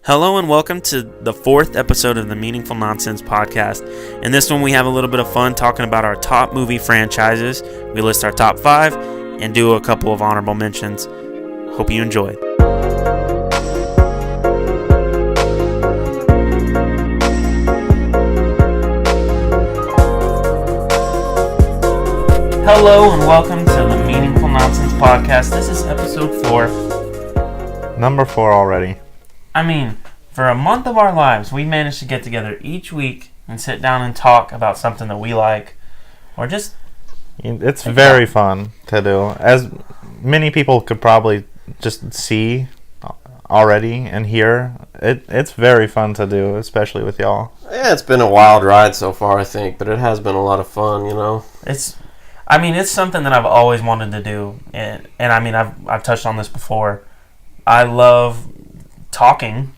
Hello and welcome to the fourth episode of the Meaningful Nonsense podcast. In this one, we have a little bit of fun talking about our top movie franchises. We list our top 5 and do a couple of honorable mentions. Hope you enjoy. Hello and welcome to the Meaningful Nonsense podcast. This is episode 4. Number 4 already. I mean, for a month of our lives, we managed to get together each week and sit down and talk about something that we like, or just... It's very fun to do. As many people could probably just see already and hear, it's very fun to do, especially with y'all. Yeah, it's been a wild ride so far, I think, but it has been a lot of fun, you know? It's something that I've always wanted to do, and I mean, I've touched on this before. I love talking,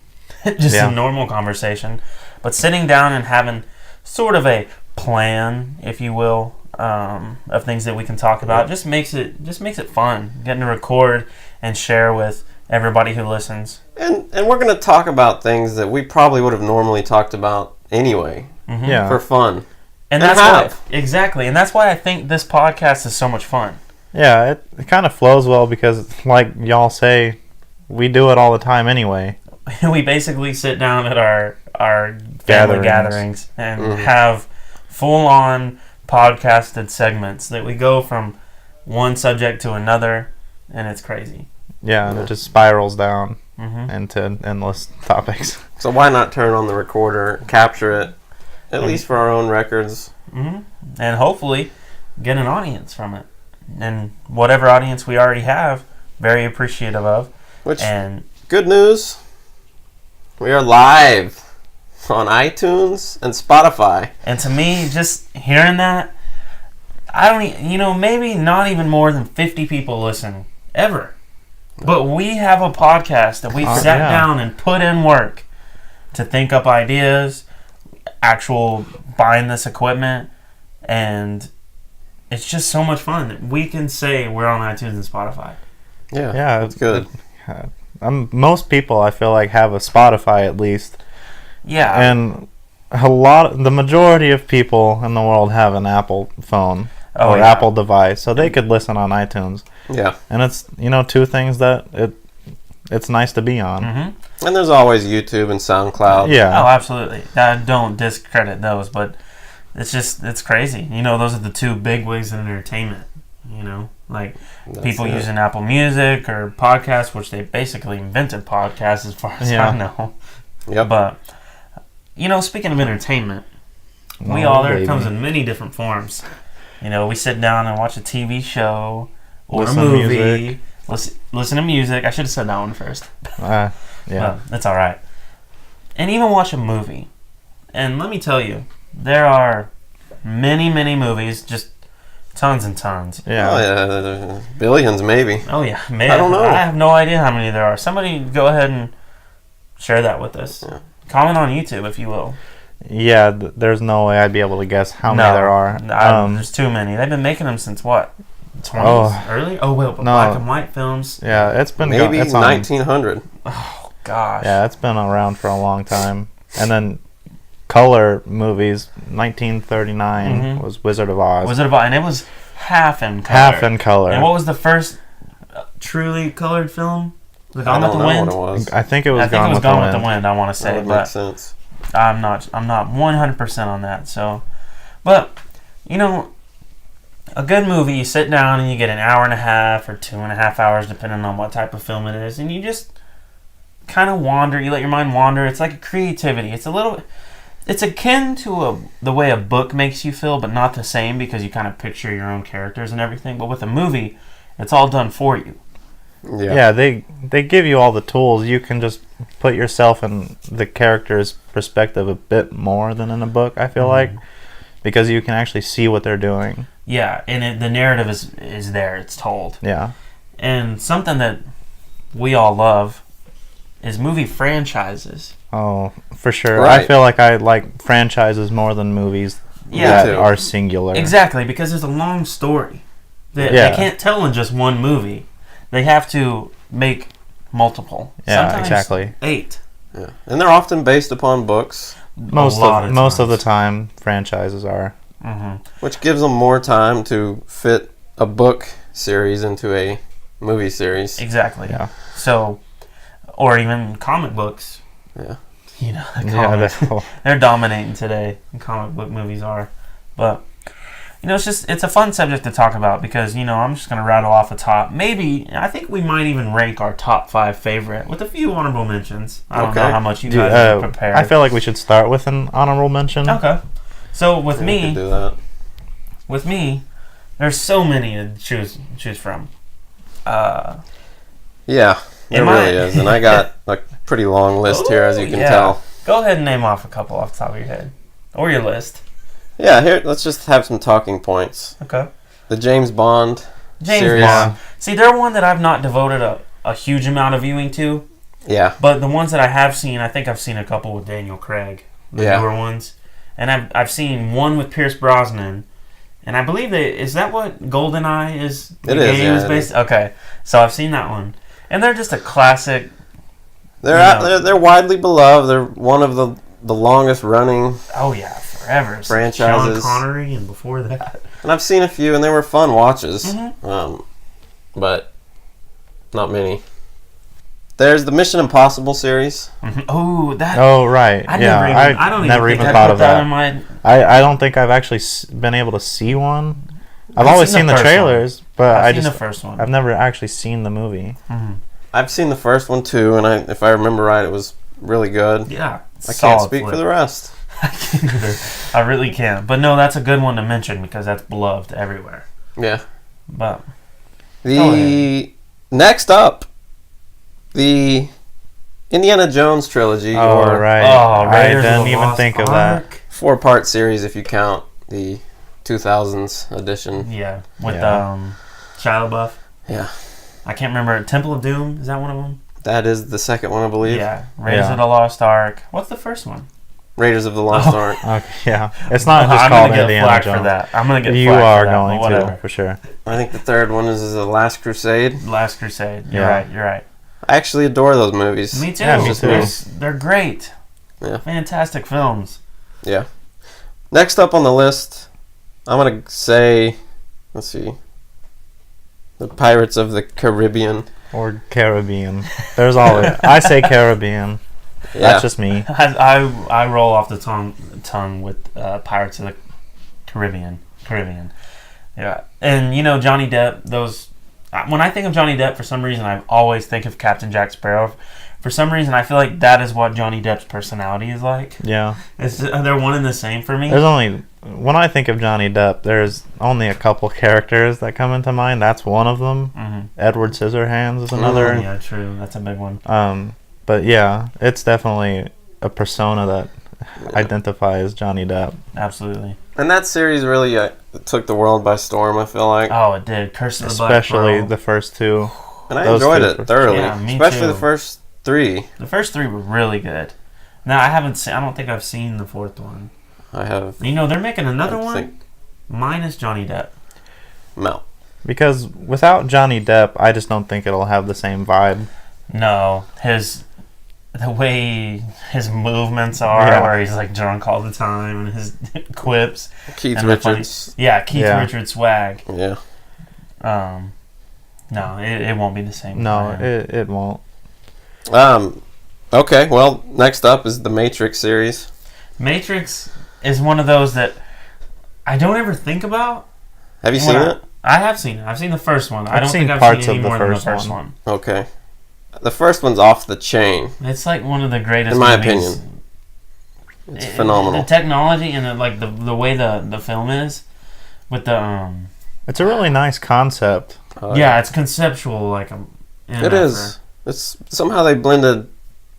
just a normal conversation, but sitting down and having sort of a plan, if you will, of things that we can talk about just makes it fun. Getting to record and share with everybody who listens. And we're going to talk about things that we probably would have normally talked about anyway, for fun. And that's why, exactly, and that's why I think this podcast is so much fun. Yeah, it kind of flows well because, like y'all say, we do it all the time anyway. We basically sit down at our family gatherings and have full-on podcasted segments that we go from one subject to another, and it's crazy. Yeah, and it just spirals down into endless topics. So why not turn on the recorder, capture it, at least for our own records. And hopefully get an audience from it. And whatever audience we already have, very appreciative of. And good news, we are live on iTunes and Spotify. And to me, just hearing that, maybe not even more than 50 people listen ever. But we have a podcast that we've sat down and put in work to think up ideas, actual buying this equipment, and it's just so much fun that we can say we're on iTunes and Spotify. Yeah, it's good. Most people, I feel like, have a Spotify at least. Yeah. And the majority of people in the world have an Apple phone or Apple device, so they could listen on iTunes. Yeah. And it's, two things that it's nice to be on. And there's always YouTube and SoundCloud. Yeah. Oh, absolutely. I don't discredit those, but it's crazy. Those are the two big wigs in entertainment, people using Apple Music or podcasts, which they basically invented podcasts as far as I know. Yep. But, speaking of entertainment, there comes in many different forms. We sit down and watch a TV show or a movie. Listen to music. I should have said that one first. Yeah. Well, that's all right. And even watch a movie. And let me tell you, there are many, many movies, just tons and tons. Yeah. Oh, yeah. Billions, maybe. Oh, yeah. Man, I don't know. I have no idea how many there are. Somebody go ahead and share that with us. Yeah. Comment on YouTube, if you will. Yeah, there's no way I'd be able to guess how many there are. There's too many. They've been making them since what? 20s? Early? Oh, well, black and white films. Yeah, it's been... Maybe 1900. Oh, gosh. Yeah, it's been around for a long time. And then color movies, 1939 was Wizard of Oz. Wizard of Oz, and it was half in color. And what was the first truly colored film? Was it Gone with the Wind? What it was. I think it was Gone with the Wind. I want to say, that would make sense. I'm not 100% on that. So, but a good movie, you sit down and you get an hour and a half or 2.5 hours, depending on what type of film it is, and you just kind of wander. You let your mind wander. It's like a creativity. It's akin to the way a book makes you feel, but not the same because you kind of picture your own characters and everything. But with a movie, it's all done for you. Yeah, they give you all the tools. You can just put yourself in the character's perspective a bit more than in a book, I feel like, because you can actually see what they're doing. Yeah, and the narrative is there. It's told. Yeah. And something that we all love is movie franchises. Oh, for sure. Right. I feel like I like franchises more than movies that are singular. Exactly, because there's a long story that they can't tell in just one movie. They have to make multiple. Yeah, sometimes exactly. 8. Yeah. And they're often based upon books, Most of the time, franchises are. Mm-hmm. which gives them more time to fit a book series into a movie series. Exactly. Yeah. So, or even comic books. Yeah. You know, the Yeah, comics. they- They're dominating today. Comic book movies are, but you know, it's a fun subject to talk about because I'm just gonna rattle off a top. Maybe I think we might even rank our top 5 favorite with a few honorable mentions. I don't know Okay. how much you guys have prepared. I feel like we should start with an honorable mention. Okay. So with We could me, do that. there's so many to choose from. Yeah, there Am really I- is. And I got a pretty long list here, as you can yeah. tell. Go ahead and name off a couple off the top of your head or your list. Yeah, here, let's just have some talking points. Okay. The James Bond James series. Bond. See, they're one that I've not devoted a huge amount of viewing to, Yeah, but the ones that I have seen, I think I've seen a couple with Daniel Craig, the Yeah. newer ones, and I've seen one with Pierce Brosnan, and I believe is that what GoldenEye is? The It is, game yeah, is it based. is. Okay, so I've seen that one, and they're just a classic. they're widely beloved. They're one of the longest running, Oh yeah, forever. Sean Franchises. Connery, and before that. and I've seen a few, and they were fun watches. Mhm. But not many. There's the Mission Impossible series. Oh, that. Oh right, I yeah. I don't never even even think I thought put of that that. in my. I don't think I've actually been able to see one. I've I've always seen seen the the first one. trailers, but I've seen the first one. I've never actually seen the movie. I've seen the first one too, and if I remember right, it was really good. Yeah, I can't speak for the rest. I can't either. I really can't. But no, that's a good one to mention because that's beloved everywhere. Yeah. But The next up, the Indiana Jones trilogy, Oh or right, oh, I Raiders of didn't the even Lost think of that. Ark. 4-part series if you count the 2000s edition. Yeah, with Yeah. Shia LaBeouf. Yeah. I can't remember. Temple of Doom, is that one of them? That is the second one, I believe. Yeah. Raiders Yeah. of the Lost Ark. What's the first one? Raiders of the Lost Oh. Ark. Okay, yeah, it's not just I'm called gonna get Indiana flack Jones. for that. I'm gonna get You flack are for that, going but to whatever. for sure. I think the third one is The Last Crusade. Last Crusade. You're Yeah. right. You're right. I actually adore those movies. Me too. Yeah, me too. They're great. Yeah. Fantastic films. Yeah. Next up on the list, I'm going to say, let's see, The Pirates of the Caribbean. Or Caribbean. There's always I say Caribbean. Yeah. That's just me. I roll off the tongue with Pirates of the Caribbean. Yeah, and Johnny Depp. Those when I think of Johnny Depp, for some reason I always think of Captain Jack Sparrow. For some reason, I feel like that is what Johnny Depp's personality is like. Yeah. They're one and the same for me. There's only when I think of Johnny Depp, there's only a couple characters that come into mind. That's one of them. Mm-hmm. Edward Scissorhands is another. Yeah, true. That's a big one. But yeah, it's definitely a persona that identifies Johnny Depp. Absolutely. And that series really took the world by storm, I feel like. Oh, it did. Curse of the Black Especially Pearl. the first two. And I those enjoyed two it first- thoroughly. Yeah, me Especially too. the first 3. The first 3 were really good. Now I haven't seen. I don't think I've seen the 4th one. I have. They're making another I one think- minus Johnny Depp. No. Because without Johnny Depp, I just don't think it'll have the same vibe. No, the way his movements are, Yeah. where he's like drunk all the time, and his quips. Keith and the funny- Richards. Keith Yeah. Richards swag. Yeah. No, it won't be the same. No, for him. it won't. Okay, well, next up is the Matrix series. Matrix is one of those that I don't ever think about. Have you seen it? I have seen it. I've seen the first one. I I've don't seen think I've parts seen any of the more than the first first one. one. Okay. The first one's off the chain, It's like one of the greatest. in my movies. opinion. It's phenomenal. The technology and the way the film is, with the It's a really nice concept. yeah, it's conceptual like It is. It's somehow they blended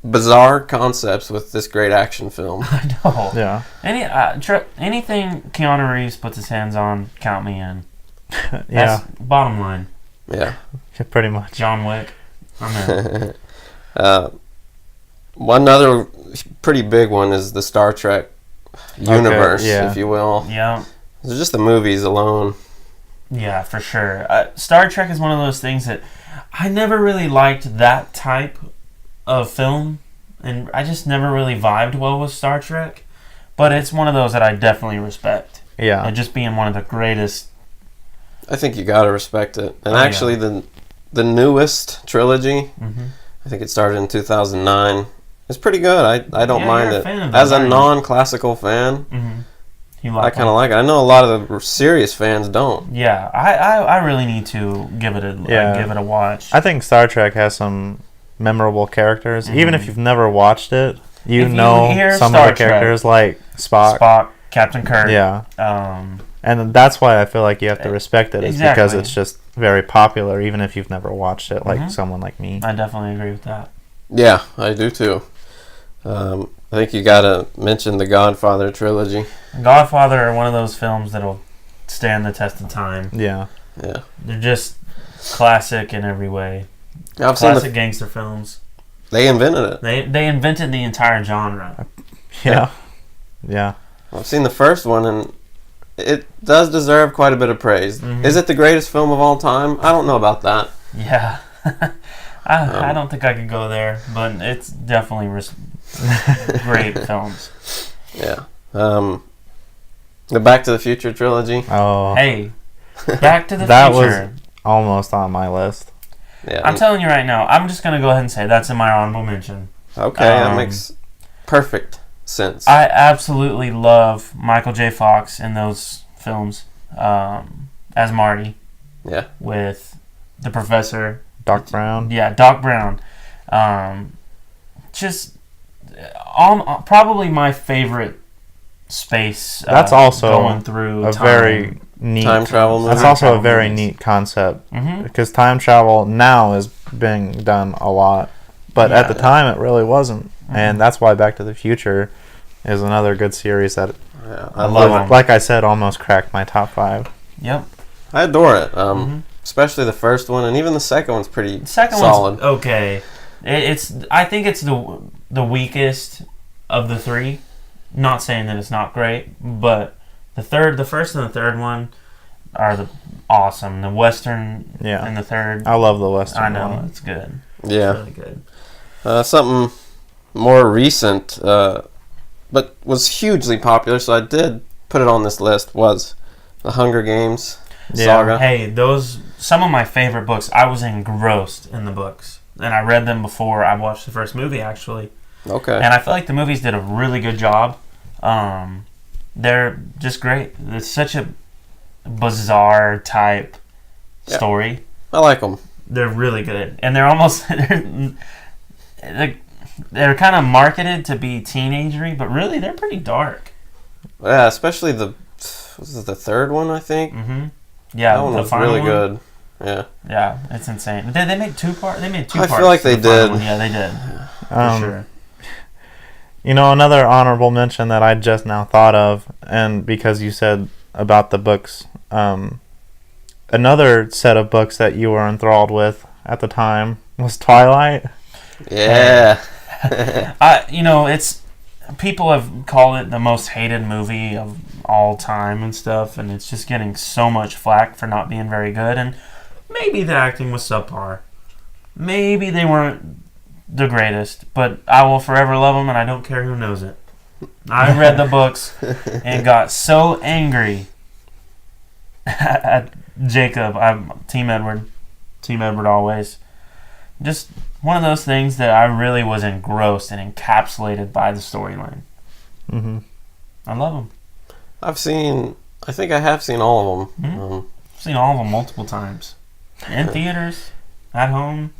bizarre concepts with this great action film. I know. Yeah. Anything Keanu Reeves puts his hands on, count me in. Yeah. That's bottom line. Yeah. Pretty much. John Wick. I'm in. One other pretty big one is the Star Trek universe, yeah. if you will. Yeah. It's just the movies alone. Yeah, for sure. Star Trek is one of those things that I never really liked that type of film. and I just never really vibed well with Star Trek. But it's one of those that I definitely respect. Yeah. And just being one of the greatest. I think you gotta respect it. And Oh, actually, the newest trilogy, Mm-hmm. I think it started in 2009. It's pretty good. I don't Yeah, mind you're a it. fan of As that, a aren't you? non-classical fan, Mm-hmm. You I like kind of like it. I know a lot of the serious fans don't. Yeah, I really need to give it a watch. I think Star Trek has some memorable characters. Even if Mhm. you've never watched it, you If you know hear some Star of the characters like Spock, Captain Kirk. Yeah. Um, And that's why I feel like you have to respect it, is because Exactly. it's just very popular, even if you've never watched it, like Mhm. someone like me. I definitely agree with that. Yeah, I do too. I think you gotta mention the Godfather trilogy. Godfather are one of those films that'll stand the test of time. Yeah. Yeah, They're just classic in every way. I've seen Classic gangster films. they invented it. They invented the entire genre. Yeah. Yeah. I've seen the first one, and it does deserve quite a bit of praise. Mhm. Is it the greatest film of all time? I don't know about that. Yeah. I don't think I could go there, but it's definitely great films. Yeah. The Back to the Future trilogy. Oh, Hey, Back to the That Future. almost on my list. Yeah. I'm telling you right now, I'm just going to go ahead and say that's in my honorable mention. Okay, that Um, makes perfect sense. I absolutely love Michael J. Fox in those films as Marty Yeah. with the professor. Doc Brown. Yeah, Doc Brown. Just probably my favorite space. That's also going through A time. very neat. Time travel movie. That's Time also a travel very movies. neat concept, Mhm. because time travel now is being done a lot, but at the Yeah. time it really wasn't, Mhm. and that's why Back to the Future is another good series that, Yeah, I I love love them. it. like I said, almost cracked my top 5. Yep. I adore it. Mhm. Especially the first one, and even the second one's pretty The second solid. one's okay. I think it's the weakest of the three. Not saying that it's not great, but the first and the third one are awesome. The Western Yeah. and the third. I love the Western I know one. it's good. Yeah. It's really good. Something more recent, but was hugely popular, so I did put it on this list, was the Hunger Games Yeah. saga. Hey, some of my favorite books. I was engrossed in the books, and I read them before I watched the first movie, actually. Okay. And I feel like the movies did a really good job. They're just great. It's such a bizarre type Yeah. story. I like them. They're really good, and they're almost they're kind of marketed to be teenagery, but really they're pretty dark. Yeah, especially was it the third one, I think? Mm-hmm. Yeah, That one the was final really one. good. Yeah. Yeah, it's insane. Did they make two parts? They made two I parts. feel like to they the final did. one. Yeah, they did. For Um, sure. You know, another honorable mention that I just now thought of, and because you said about the books, another set of books that you were enthralled with at the time was Twilight. Yeah. It's people have called it the most hated movie of all time and stuff, and it's just getting so much flack for not being very good. And maybe the acting was subpar. Maybe they weren't the greatest, but I will forever love them, and I don't care who knows it. I read the books and got so angry at Jacob. I'm Team Edward. Team Edward always. Just one of those things that I really was engrossed and encapsulated by the storyline. Mm-hmm. I love them. I think I have seen all of them. Mhm. I've seen all of them multiple times. In theaters, at home.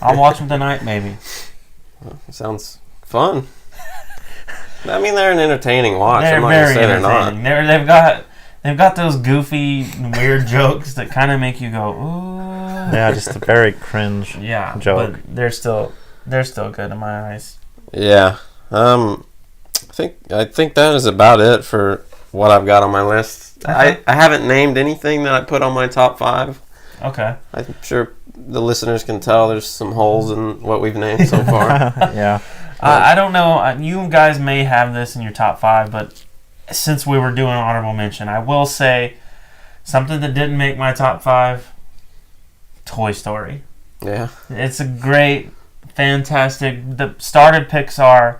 I'll watch them tonight, maybe. Sounds fun. I mean, they're an entertaining watch. They're I'm not gonna very say they're not. entertaining. They've got those goofy, weird jokes that kind of make you go, ooh. Yeah, just a very cringe. Yeah, joke. but they're still good in my eyes. Yeah. I think that is about it for what I've got on my list. Okay. I haven't named anything that I put on my top 5. Okay. I'm sure the listeners can tell there's some holes in what we've named so far. Yeah. I don't know. You guys may have this in your top 5, but since we were doing honorable mention, I will say something that didn't make my top 5. Toy Story. Yeah. It's a great fantastic. The started Pixar,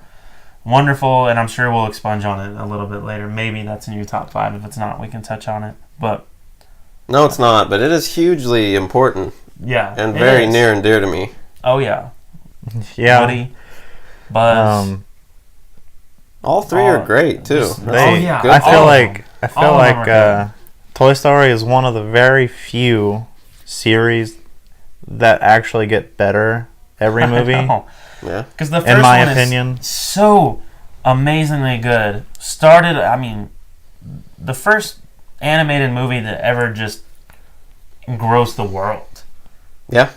wonderful, and I'm sure we'll expunge on it a little bit later. Maybe that's in your top 5. If it's not, we can touch on it. But No, it's not, but it is hugely important yeah, and it very is. near and dear to me. Oh yeah, Yeah. Woody, Buzz. All three Oh, are great too. just- That's oh, yeah. good I all feel of like them. I All feel of them like are Toy Story is one of the very few series that actually get better every movie. Yeah. Because the first In my one opinion. is so amazingly good. Started, I mean, the first animated movie that ever just engrossed the world. Yeah.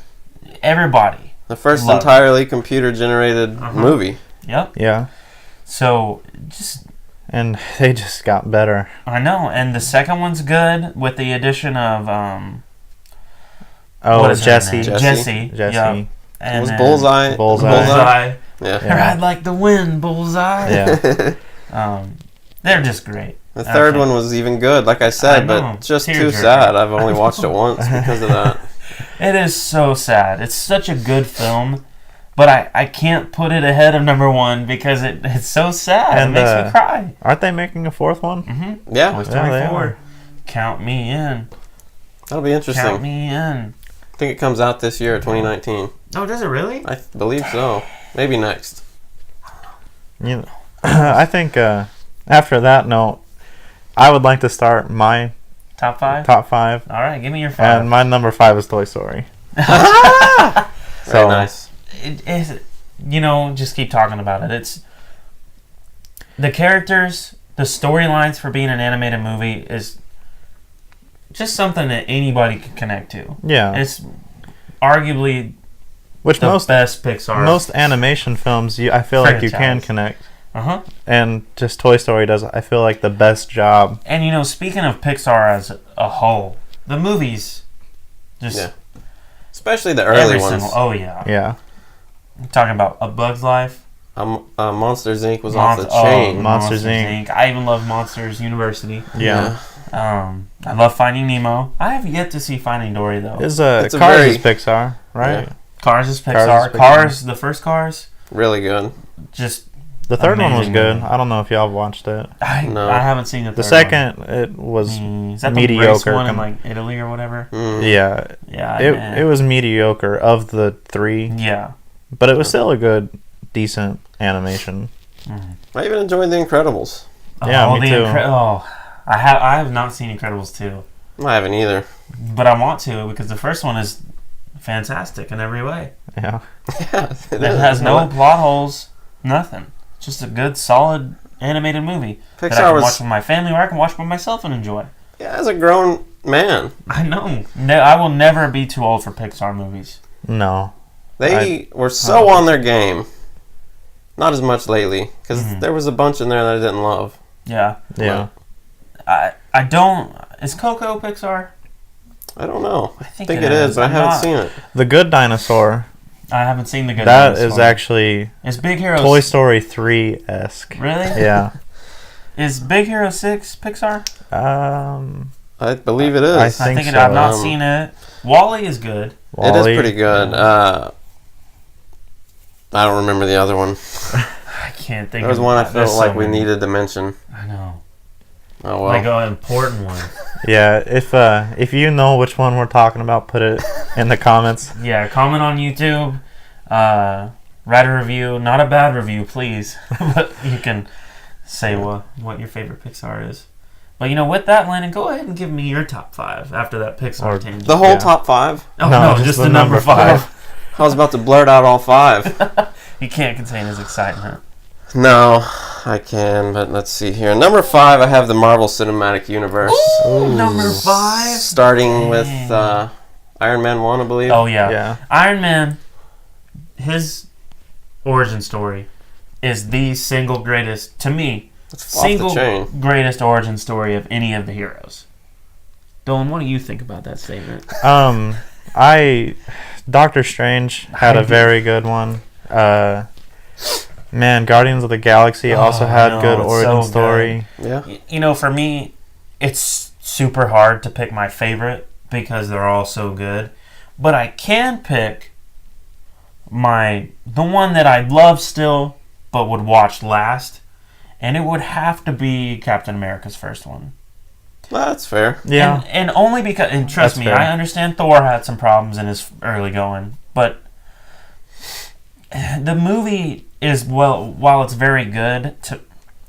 Everybody. The first Love it. entirely computer generated Uh-huh. movie. Yep. Yeah. So just And they just got better. I know, and the second one's good with the addition of Oh, what is her Jesse. name? Jesse. Jesse. Yeah. And It was then Bullseye. Bullseye. Bullseye. Yeah. Yeah. I'd like the wind, Bullseye. Yeah. They're just great. The third Okay. one was even good, like I said, I know. but just too Tearjerker. sad. I've only watched it once because of that. It is so sad. It's such a good film, but I can't put it ahead of number 1 because it's so sad. And, it makes me cry. Aren't they making a fourth one? Mm-hmm. Yeah, Toy Story they 4. are. Count me in. that'll be Count interesting. me in. I think it comes out this year, 2019. Oh, does it really? I believe so. Maybe next. You know, I think after that note, I would like to start my Top 5? top 5. All right, give me your 5. And my number 5 is Toy Story. Very nice. It is, just keep talking about it. It's the characters, the storylines for being an animated movie is just something that anybody can connect to. Yeah. It's arguably Which the most best Pixar. most animation films, I feel like you can franchise. connect. Uh-huh. And just Toy Story does, I feel like, the best job. And speaking of Pixar as a whole, the movies just Yeah. Especially the early every ones. single. Oh yeah. Yeah. I'm talking about A Bug's Life. Monsters Inc. was off the Monst- chain. Monsters, Inc. I even love Monsters University. Yeah. I love Finding Nemo. I have yet to see Finding Dory though. It's It's a Cars very- is Pixar, right? Yeah. Cars is Pixar. Cars is Pixar. Cars, the first Cars, Really good. just The third one was Amazing good. movie. I don't know if y'all watched it. No. I haven't seen the The third second, it was one. Is that the mediocre. race one in like Italy or whatever? Mm. Yeah. Yeah. It was mediocre of the 3, Yeah. but it was still a good, decent animation. I even enjoyed The Incredibles. Yeah, me too. I have not seen Incredibles 2, I haven't either. but I want to because the first one is fantastic in every way. Yeah. Yeah, It has no plot holes, nothing. It's just a good, solid animated movie that I Pixar can was. watch with my family or I can watch by myself and enjoy. Yeah, as a grown man, I know. I will never be too old for Pixar movies. No. they were so on their game. Not as much lately, because Mhm. there was a bunch in there that I didn't love. Yeah. Yeah. I don't. Is Coco Pixar? I don't know. I think it is, but I I'm haven't not- seen it. The Good Dinosaur, I haven't seen the good. that Dinosaur. is actually Is Big Hero Toy Story 3-esque. Really? Yeah. Is Big Hero 6 Pixar? I believe it is. I I think think so. I've not Um, seen it. Wally is good. It is Wall-E. pretty good. I don't remember the other one. I can't think. There was of one I there's felt like so we many. needed to mention. I know. Oh well. Like an important one. Yeah, if you know which one we're talking about, put it in the comments. Yeah, comment on YouTube. Write a review. Not a bad review, please. But you can say what your favorite Pixar is. But with that, Landon, go ahead and give me your top 5 after that Pixar Or tangent. The whole Yeah. top 5? Oh, No, no, just just the the number number 5. I was about to blurt out all 5. He can't contain his excitement. No, I can, but let's see here. Number 5, I have the Marvel Cinematic Universe. Ooh. Number 5. Starting with Dang. Iron Man 1, I believe. Oh yeah. Yeah. Iron Man. His origin story is the single greatest to me. It's off Single the chain. greatest origin story of any of the heroes. Dylan, what do you think about that statement? Doctor Strange had a very good one. Man, Guardians of the Galaxy also Oh, had no, good it's origin so story. Yeah. For me, it's super hard to pick my favorite because they're all so good. But I can pick the one that I love still, but would watch last, and it would have to be Captain America's first one. That's fair. Yeah. And only because, and trust That's me, fair. I understand Thor had some problems in his early going, but the movie is, while it's very good,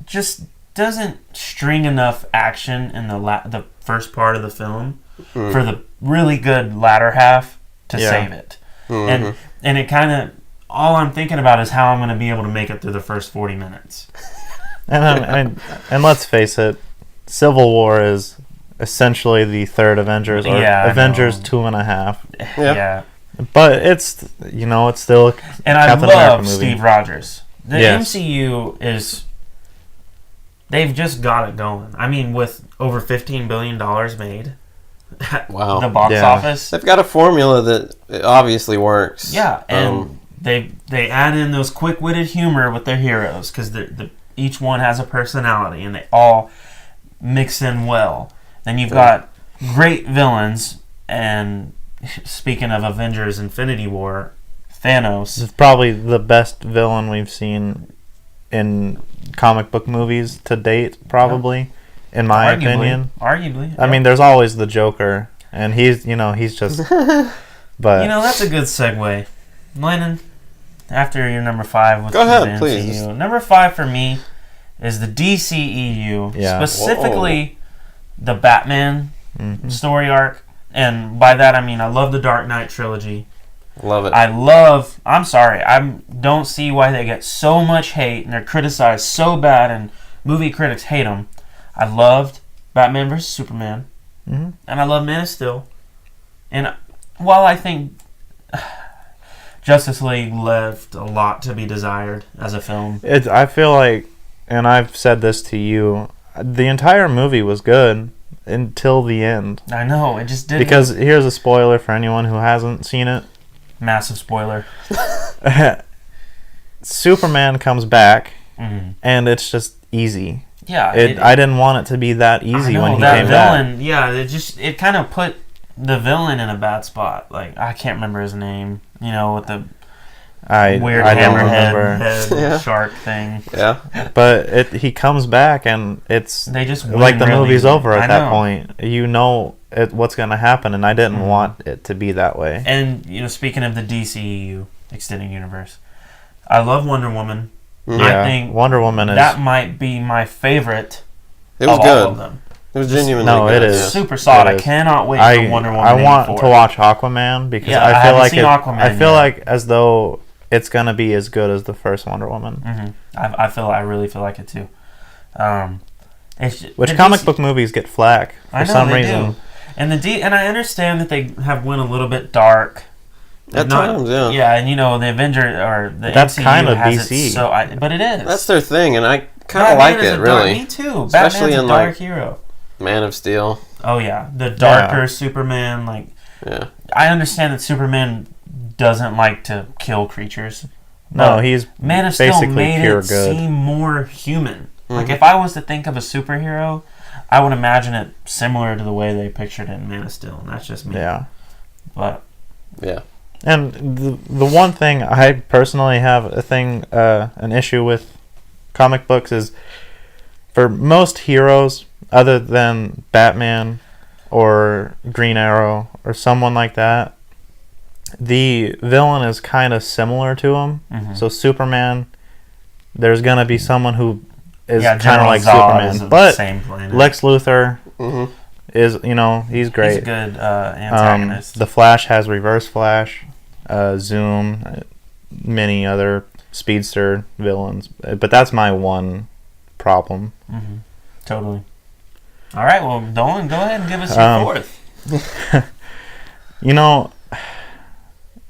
just doesn't string enough action in the first part of the film for the really good latter half to Yeah. save it. Mhm. And it kind of, all I'm thinking about is how I'm going to be able to make it through the first 40 minutes. And let's face it, Civil War is essentially the third Avengers, or Yeah, I Avengers know. 2.5. Yeah. But it's still And I Captain America love movie. Steve Rogers. The Yes. MCU they've just got it going. I mean, with over $15 billion made at Wow. the box Yeah. office. They've got a formula that obviously works. Yeah, and they add in those quick-witted humor with their heroes, because each one has a personality, and they all mix in well. Then you've got great villains, and speaking of Avengers Infinity War, Thanos. It's probably the best villain we've seen in comic book movies to date, probably, in my opinion. Arguably. I mean, there's always the Joker, and he's just... But that's a good segue. Lennon, after your number 5 with Go ahead, the please. MCU. Number 5 for me is the DCEU, Yeah. specifically the Batman mhm. story arc. And by that I mean I love the Dark Knight trilogy. Love it. I'm sorry, I don't see why they get so much hate and they're criticized so bad and movie critics hate them. I loved Batman vs. Superman, Mhm. and I love Man of Steel. And while I think Justice League left a lot to be desired as a film, I feel like, and I've said this to you, the entire movie was good until the end. I know, it just didn't. Because here's a spoiler for anyone who hasn't seen it. Massive spoiler. Superman comes back, Mhm. and it's just easy. Yeah, I didn't want it to be that easy I know, when he that came back. villain, yeah, it kind of put the villain in a bad spot. Like, I can't remember his name, with the weird I don't hammerhead remember. head Yeah. shark thing. Yeah. But he comes back, and it's They just win like the really movie's easy. over I at that know. point. You know what's going to happen, and I didn't Mhm. want it to be that way. And speaking of the DCEU extended universe, I love Wonder Woman. Mhm. I think Wonder Woman is... that might be my favorite It was of good. all of them. It was genuinely No, good. it is. yeah. Super solid. I is. cannot wait I for Wonder Woman I want 84. to watch Aquaman because Yeah, I I feel haven't like seen Aquaman I feel yet. like as though it's gonna be as good as the first Wonder Woman. I really feel like it too. Which the comic DC book movies get flack for I know, some they reason. do. And and I understand that they have went a little bit dark. At times, yeah. Yeah, and the Avenger or the That's MCU kind of has DC. It but it is. That's their thing, and I kind of Batman like is it, a really. Me too. Especially Batman's a in, dark like- hero. Man of Steel. Oh yeah, the darker Superman. Like, Yeah. I understand that Superman doesn't like to kill creatures. No, but he's Man of Steel basically made pure it good. seem more human. Like, Mhm. if I was to think of a superhero, I would imagine it similar to the way they pictured it in Man of Steel, and that's just me. Yeah. But Yeah. And the one thing I personally have an issue with comic books is for most heroes other than Batman or Green Arrow or someone like that, the villain is kind of similar to him. mhm. So Superman, there's gonna be someone who is kind of General like Zod is Superman, of but the same planet. Lex Luthor hmm is he's He's great. a good antagonist. The Flash has Reverse Flash, Zoom, many other speedster villains, but that's my one problem. Mhm. Totally. All right, well, Dolan, go ahead and give us your fourth.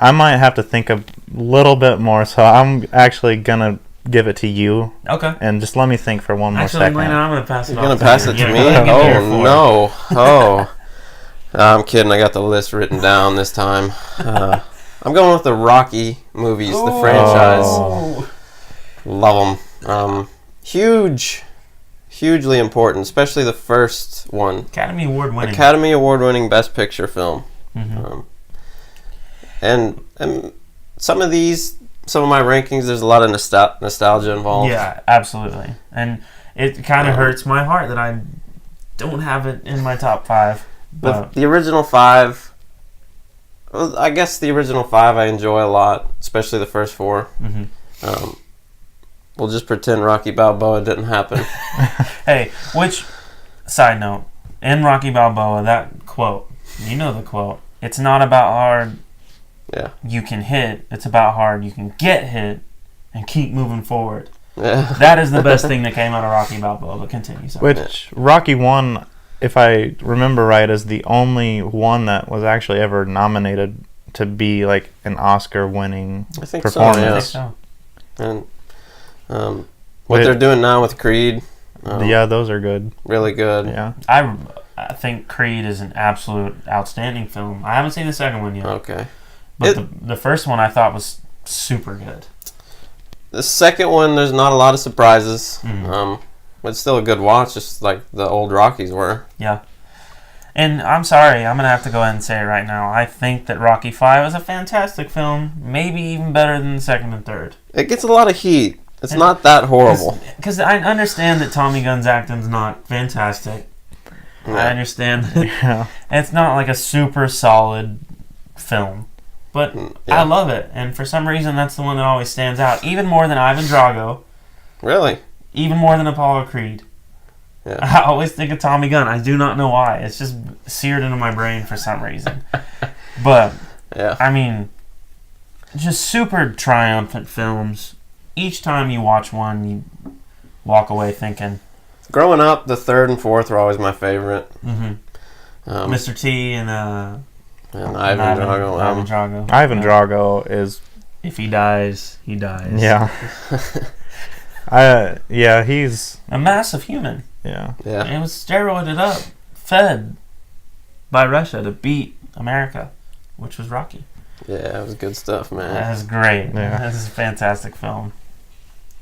I might have to think a little bit more, so I'm actually gonna give it to you, Okay. and just let me think for one more Actually, second. Lena, I'm going to pass it You're off. gonna pass it to Yeah, me? go ahead and give me your Oh fourth. no! Oh, I'm kidding. I got the list written down this time. I'm going with the Rocky movies, the Ooh. franchise. Oh. Love them. Hugely important, especially the first one. Academy Award winning. Academy Award winning Best Picture film. Mhm. And some of my rankings, there's a lot of nostalgia involved. Yeah, absolutely. And it kind of hurts my heart that I don't have it in my top 5. But The original 5, well, I guess the original 5 I enjoy a lot, especially the first 4. mhm. We'll just pretend Rocky Balboa didn't happen. Hey, which, side note, in Rocky Balboa, that quote, you know the quote, it's not about hard Yeah. you can hit, it's about hard you can get hit and keep moving forward. Yeah. That is the best thing that came out of Rocky Balboa, but continue. Sorry. Which Rocky 1, if I remember right, is the only one that was actually ever nominated to be like an Oscar-winning I think so, performance. I yeah. think so. And what they're doing now with Creed, Yeah, those are good. really good. Yeah. I think Creed is an absolute outstanding film. I haven't seen the second one yet, Okay. but It- the first one I thought was super good. The second one, there's not a lot of surprises. Mhm. But it's still a good watch, just like the old Rockies were. Yeah. And I'm sorry, I'm going to have to go ahead and say it right now. I think that Rocky 5 is a fantastic film, maybe even better than the second and third. It gets a lot of heat. It's not that horrible. Because I understand that Tommy Gunn's acting's not fantastic. I Yeah. understand that Yeah. it's not like a super solid film. But Yeah. I love it. And for some reason, that's the one that always stands out. Even more than Ivan Drago. Really? Even more than Apollo Creed. Yeah. I always think of Tommy Gunn. I do not know why. It's just seared into my brain for some reason. But, Yeah. I mean, just super triumphant films. Each time you watch one, you walk away thinking, Growing up, the third and fourth were always my favorite. mm-hmm. Mr. T and And Ivan Drago. Ivan Drago. Ivan Drago is, If he dies, he dies. yeah. Yeah, he's, A massive human. yeah. Yeah. And it was steroided up, fed by Russia to beat America, which was Rocky. Yeah, it was good stuff, man. That is great. Yeah. This is a fantastic film.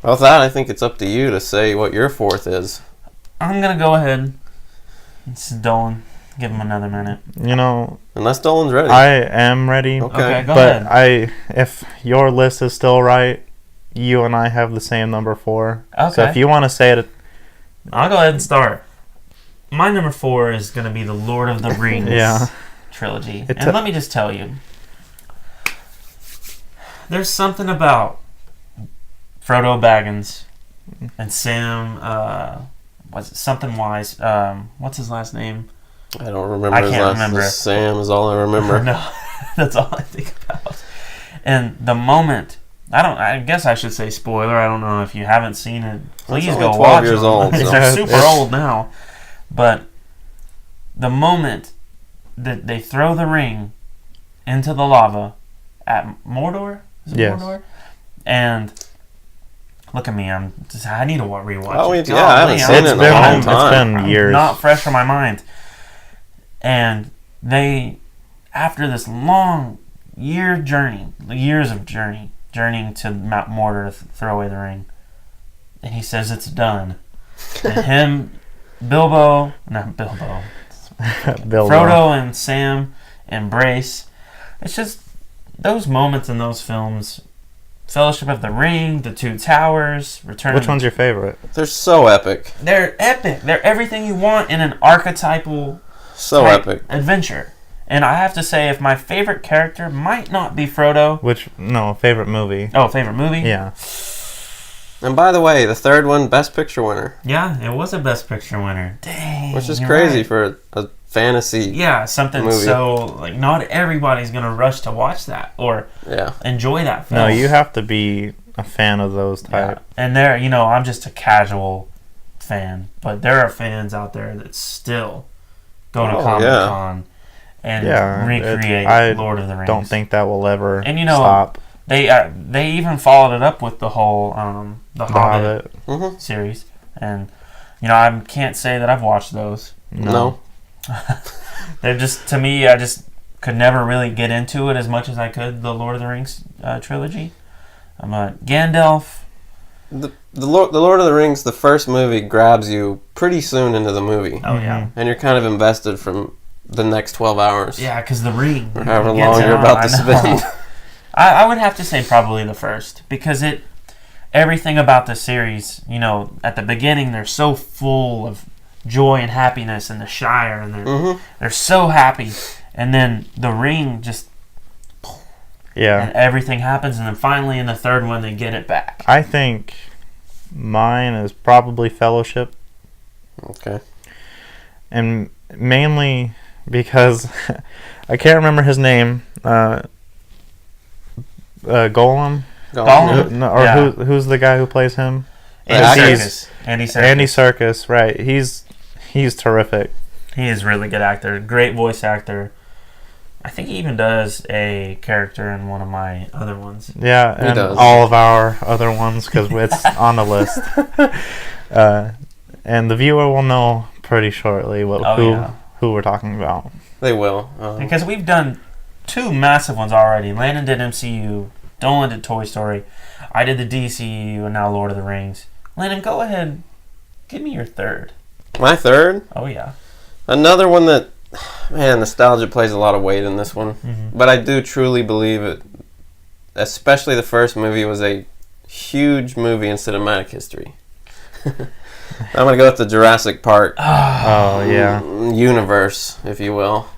Well, with that, I think it's up to you to say what your fourth is. I'm going to go ahead. This is Dolan. Give him another minute. You know, Unless Dolan's ready. I am ready, Okay. Go but ahead. if your list is still right, you and I have the same number 4. So Okay. if you want to say it, I'll go ahead and start. My number 4 is going to be the Lord of the Rings Yeah. trilogy. It's And let me just tell you, there's something about Frodo Baggins and Sam, was it something Wise? What's his last name? I don't remember I his can't last remember. Sam is all I remember. No, that's all I think about. And the moment, I guess I should say spoiler. I don't know if you haven't seen it. Please only go 12 watch years it. old, It's so. super old now. But the moment that they throw the ring into the lava at Mordor, is it Yes. Mordor? And look at me, I need to rewatch Oh, it. yeah, I haven't Golly, seen I'm it in a been- long it's time. been years. not fresh from my mind. And they, after this long years of journeying to Mount Mordor to throw away the ring, and he says it's done. And him, Frodo and Sam embrace. It's just those moments in those films. Fellowship of the Ring, The Two Towers, Return Which of the one's your favorite? They're so epic. They're epic. They're everything you want in an archetypal So type epic. adventure. And I have to say, if my favorite character might not be Frodo. Favorite movie? Oh, favorite movie? Yeah. And by the way, the third one, Best Picture winner. Yeah, it was a Best Picture winner. Dang. Which is you're crazy right. for a fantasy. Yeah, something movie. so, like, not everybody's going to rush to watch that or Yeah. enjoy that film. No, you have to be a fan of those Yeah. type. And there, I'm just a casual fan, but there are fans out there that still go to Oh, Comic yeah. Con and Yeah, recreate I Lord of the Rings. Don't think that will ever And stop. They even followed it up with the whole the The Hobbit Hobbit. Mm-hmm. series, and I can't say that I've watched those. No. They're just, to me, I just could never really get into it as much as I could the Lord of the Rings trilogy. Gandalf. The Lord of the Rings, the first movie, grabs you pretty soon into the movie. Oh yeah, And you're kind of invested from the next 12 hours. yeah, because the ring. Or however gets long you're on, about I to know. spend. I would have to say probably the first, because everything about the series, at the beginning they're so full of joy and happiness in the Shire, and they're so happy, and then the ring just and everything happens, and then finally in the third one they get it back. I think mine is probably Fellowship. Okay. And mainly because I can't remember his name. Golem? Gollum? Who's the guy who plays him? Andy Serkis. Andy Serkis, right. He's terrific. He is a really good actor. Great voice actor. I think he even does a character in one of my other ones. Yeah, and does. all of our other ones, because it's on the list. And the viewer will know pretty shortly who we're talking about. They will. Because we've done 2 massive ones already. Landon did MCU. Dolan did Toy Story. I did the DCU, and now Lord of the Rings. Landon, go ahead. Give me your third. My third? Oh, yeah. Another one that, man, nostalgia plays a lot of weight in this one. Mm-hmm. But I do truly believe it, especially the first movie, was a huge movie in cinematic history. I'm going to go with the Jurassic Park universe, if you will.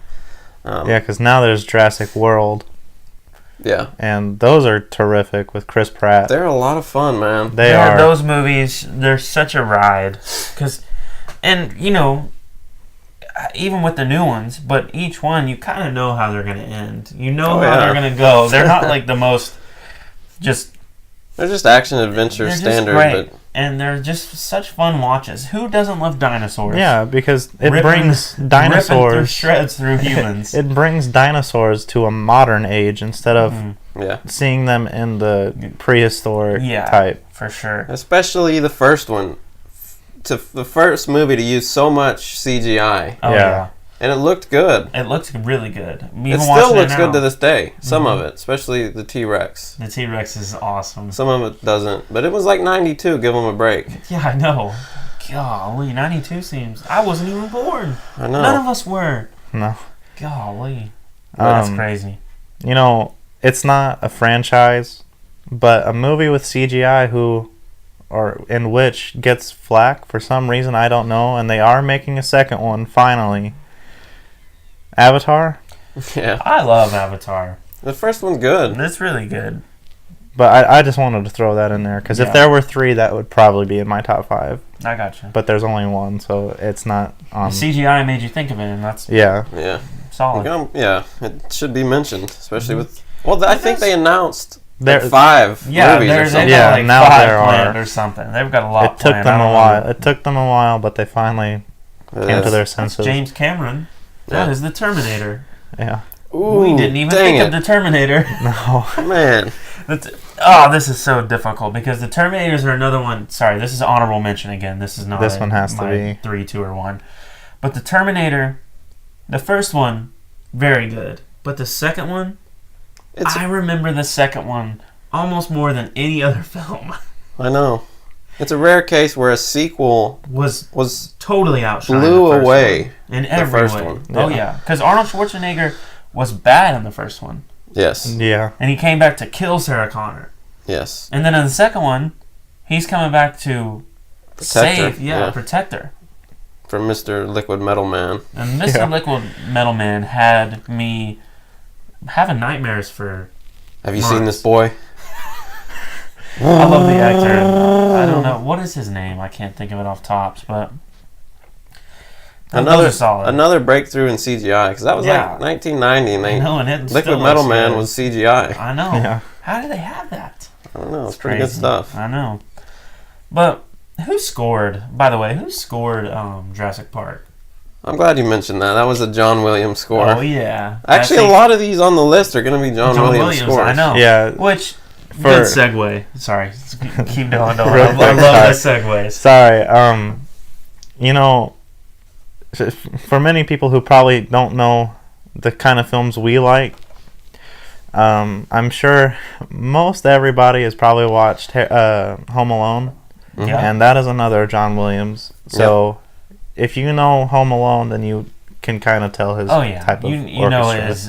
Yeah, because now there's Jurassic World. Yeah. And those are terrific with Chris Pratt. They're a lot of fun, man. They are. Those movies, they're such a ride. And, even with the new ones, but each one, you kind of know how they're going to end. You know how they're going to go. They're not like the most They're just action adventure standard. Great. And they're just such fun watches. Who doesn't love dinosaurs? Yeah, because it brings dinosaurs ripping through shreds through humans. It brings dinosaurs to a modern age instead of seeing them in the prehistoric type. For sure. Especially the first one. The first movie to use so much CGI. Oh, yeah. And it looked good. It looks really good. It still looks good to this day. Some of it, especially the T-Rex. The T-Rex is awesome. Some of it doesn't. But it was like 92. Give them a break. Yeah, I know. Golly, 92 seems... I wasn't even born. I know. None of us were. No. Golly. That's crazy. It's not a franchise, but a movie with CGI in which gets flack for some reason, I don't know, and they are making a second one, finally. Avatar? Yeah. I love Avatar. The first one's good. It's really good. But I just wanted to throw that in there, because if there were 3, that would probably be in my top 5. I gotcha. But there's only 1, so it's not on... The CGI made you think of it, and that's solid. It should be mentioned, especially with... Well, I think they announced... There, 5 movies or something. Like now 5 there are or something. They've got a lot. It took them a while. It took them a while, but they finally came to their senses. James Cameron. That is the Terminator. Yeah. Ooh, we didn't even think of the Terminator. No. Man. This is so difficult because the Terminators are another one. Sorry, this is honorable mention again. This is not. This one has to be 3, 2, or 1. But the Terminator, the first one, very good. But the second one. I remember the second one almost more than any other film. I know. It's a rare case where a sequel was totally outshined. Blew away in every way. One. Yeah. Oh yeah, because Arnold Schwarzenegger was bad in the first one. Yes. Yeah. And he came back to kill Sarah Connor. Yes. And then in the second one, he's coming back to protect her. From Mr. Liquid Metal Man. And Mr. Liquid Metal Man had me having nightmares for Have you months. seen this boy? I love the actor. I don't know. What is his name? I can't think of it off tops, but those are solid. Another breakthrough in CGI, because that was like 1990, and Liquid Metal Man was CGI. I know. Yeah. How do they have that? I don't know. It's pretty good stuff. I know. But who scored Jurassic Park? I'm glad you mentioned that. That was a John Williams score. Oh, yeah. Actually, a lot of these on the list are going to be John Williams scores. I know. Yeah. Which, good segue. Sorry. Keep going. I love the segues. Sorry. For many people who probably don't know the kind of films we like, I'm sure most everybody has probably watched Home Alone. Yeah. And that is another John Williams. So... If you know Home Alone, then you can kind of tell his type of you know orchestra. his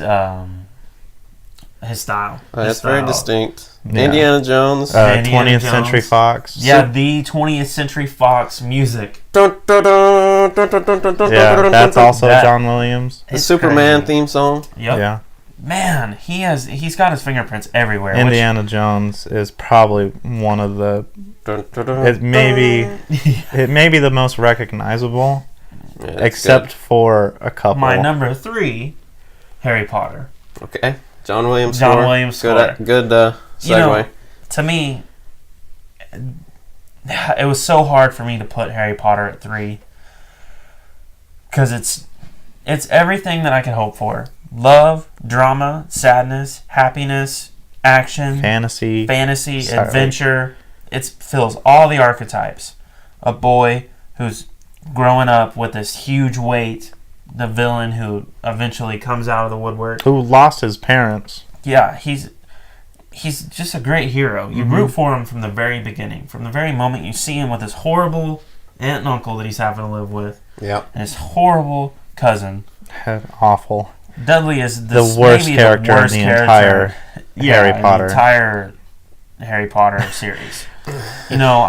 his style. That's very distinct. Yeah. Indiana Jones. Indiana 20th Jones. Century Fox. Yeah, the 20th Century Fox music. Dun, dun, dun, dun, dun, dun, dun, dun, Yeah, dun, that's dun, also that- John Williams. the It's Superman crazy. theme song. Yep. Yeah. Man, he's got his fingerprints everywhere. Indiana Jones is probably one of the Dun, dun, dun, it may be Which, it may be the most recognizable, Yeah, that's except for a couple. my number 3, Harry Potter. good. Okay. John Williams John score. Williams Good, score. good segue. You know, to me, it was so hard for me to put Harry Potter at 3 because it's everything that I could hope for: love, drama, sadness, happiness, action, Fantasy. fantasy, Sorry. adventure. It fills all the archetypes. A boy who's growing up with this huge weight, the villain who eventually comes out of the woodwork. Who lost his parents. Yeah, he's just a great hero. You root for him from the very beginning, from the very moment you see him with his horrible aunt and uncle that he's having to live with, Yeah. and his horrible cousin. Awful. Dudley is The worst maybe character in the entire Harry Potter. The entire Harry Potter series. You know,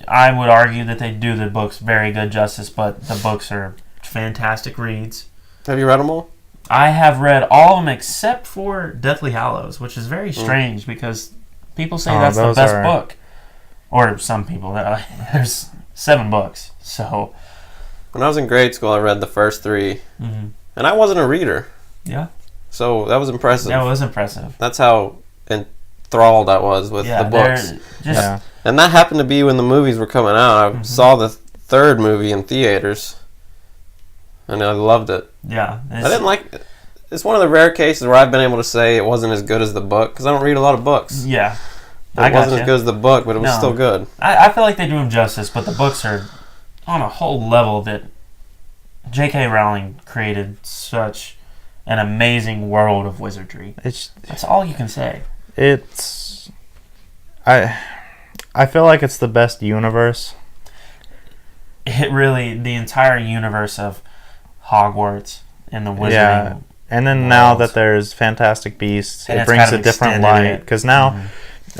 I would argue that they do the books very good justice, but the books are fantastic reads. Have you read them all? I have read all of them except for Deathly Hallows, which is very strange because people say that's the those best are- book. Or some people. There's 7 books. So, When I was in grade school, I read the first 3, mhm. and I wasn't a reader, Yeah, so that was impressive. that was impressive. That's how enthralled I was with Yeah, the books. they're just Yeah. And that happened to be when the movies were coming out. I saw the third movie in theaters, and I loved it. yeah. I didn't like. It's one of the rare cases where I've been able to say it wasn't as good as the book because I don't read a lot of books. Yeah, It I got wasn't you. as good as the book, but it was No. still good. I feel like they do them justice, but the books are on a whole level that J.K. Rowling created such an amazing world of wizardry. It's That's all you can say. I feel like it's the best universe. It really, the entire universe of Hogwarts and the wizarding. Yeah. And then now world. that there's Fantastic Beasts, And it it's brings kind a of different extended light. it. Because now,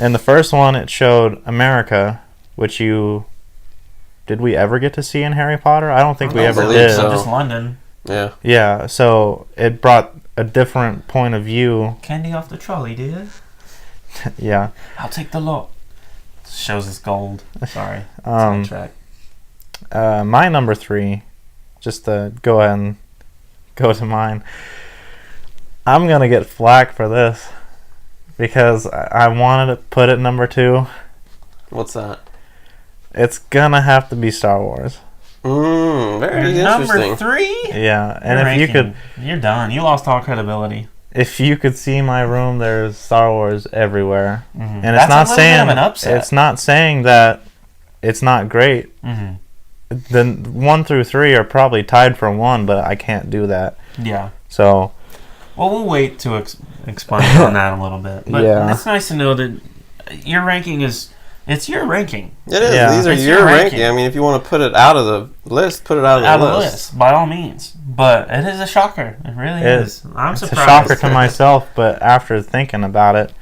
in the first one, it showed America, which did we ever get to see in Harry Potter? I don't think we don't ever believe did. so. Just London. Yeah. Yeah, so it brought a different point of view. Candy off the trolley, dear. Yeah. I'll take the lot. Shows us gold. Sorry. Um, Sidetrack. my number 3, just to go ahead and go to mine. I'm going to get flack for this because I wanted to put it number 2. What's that? It's going to have to be Star Wars. Very Your number interesting. 3? Yeah, and if you could, you're done. You lost all credibility. if you could see my room, there's Star Wars everywhere, Mm-hmm. and it's not a little saying bit of an upset. it's not saying that it's not great. Mm-hmm. The 1 through 3 are probably tied for 1, but I can't do that. Yeah. So Well, we'll wait to explain on that a little bit. But Yeah. it's nice to know that your ranking it's your ranking. It is. Yeah. These are It's your your ranking. ranking. I mean, if you want to put it out of the list, put it out of the Out of the list. list, by all means. But it is a shocker. It really It is. I'm it's surprised. a shocker to myself, but after thinking about it,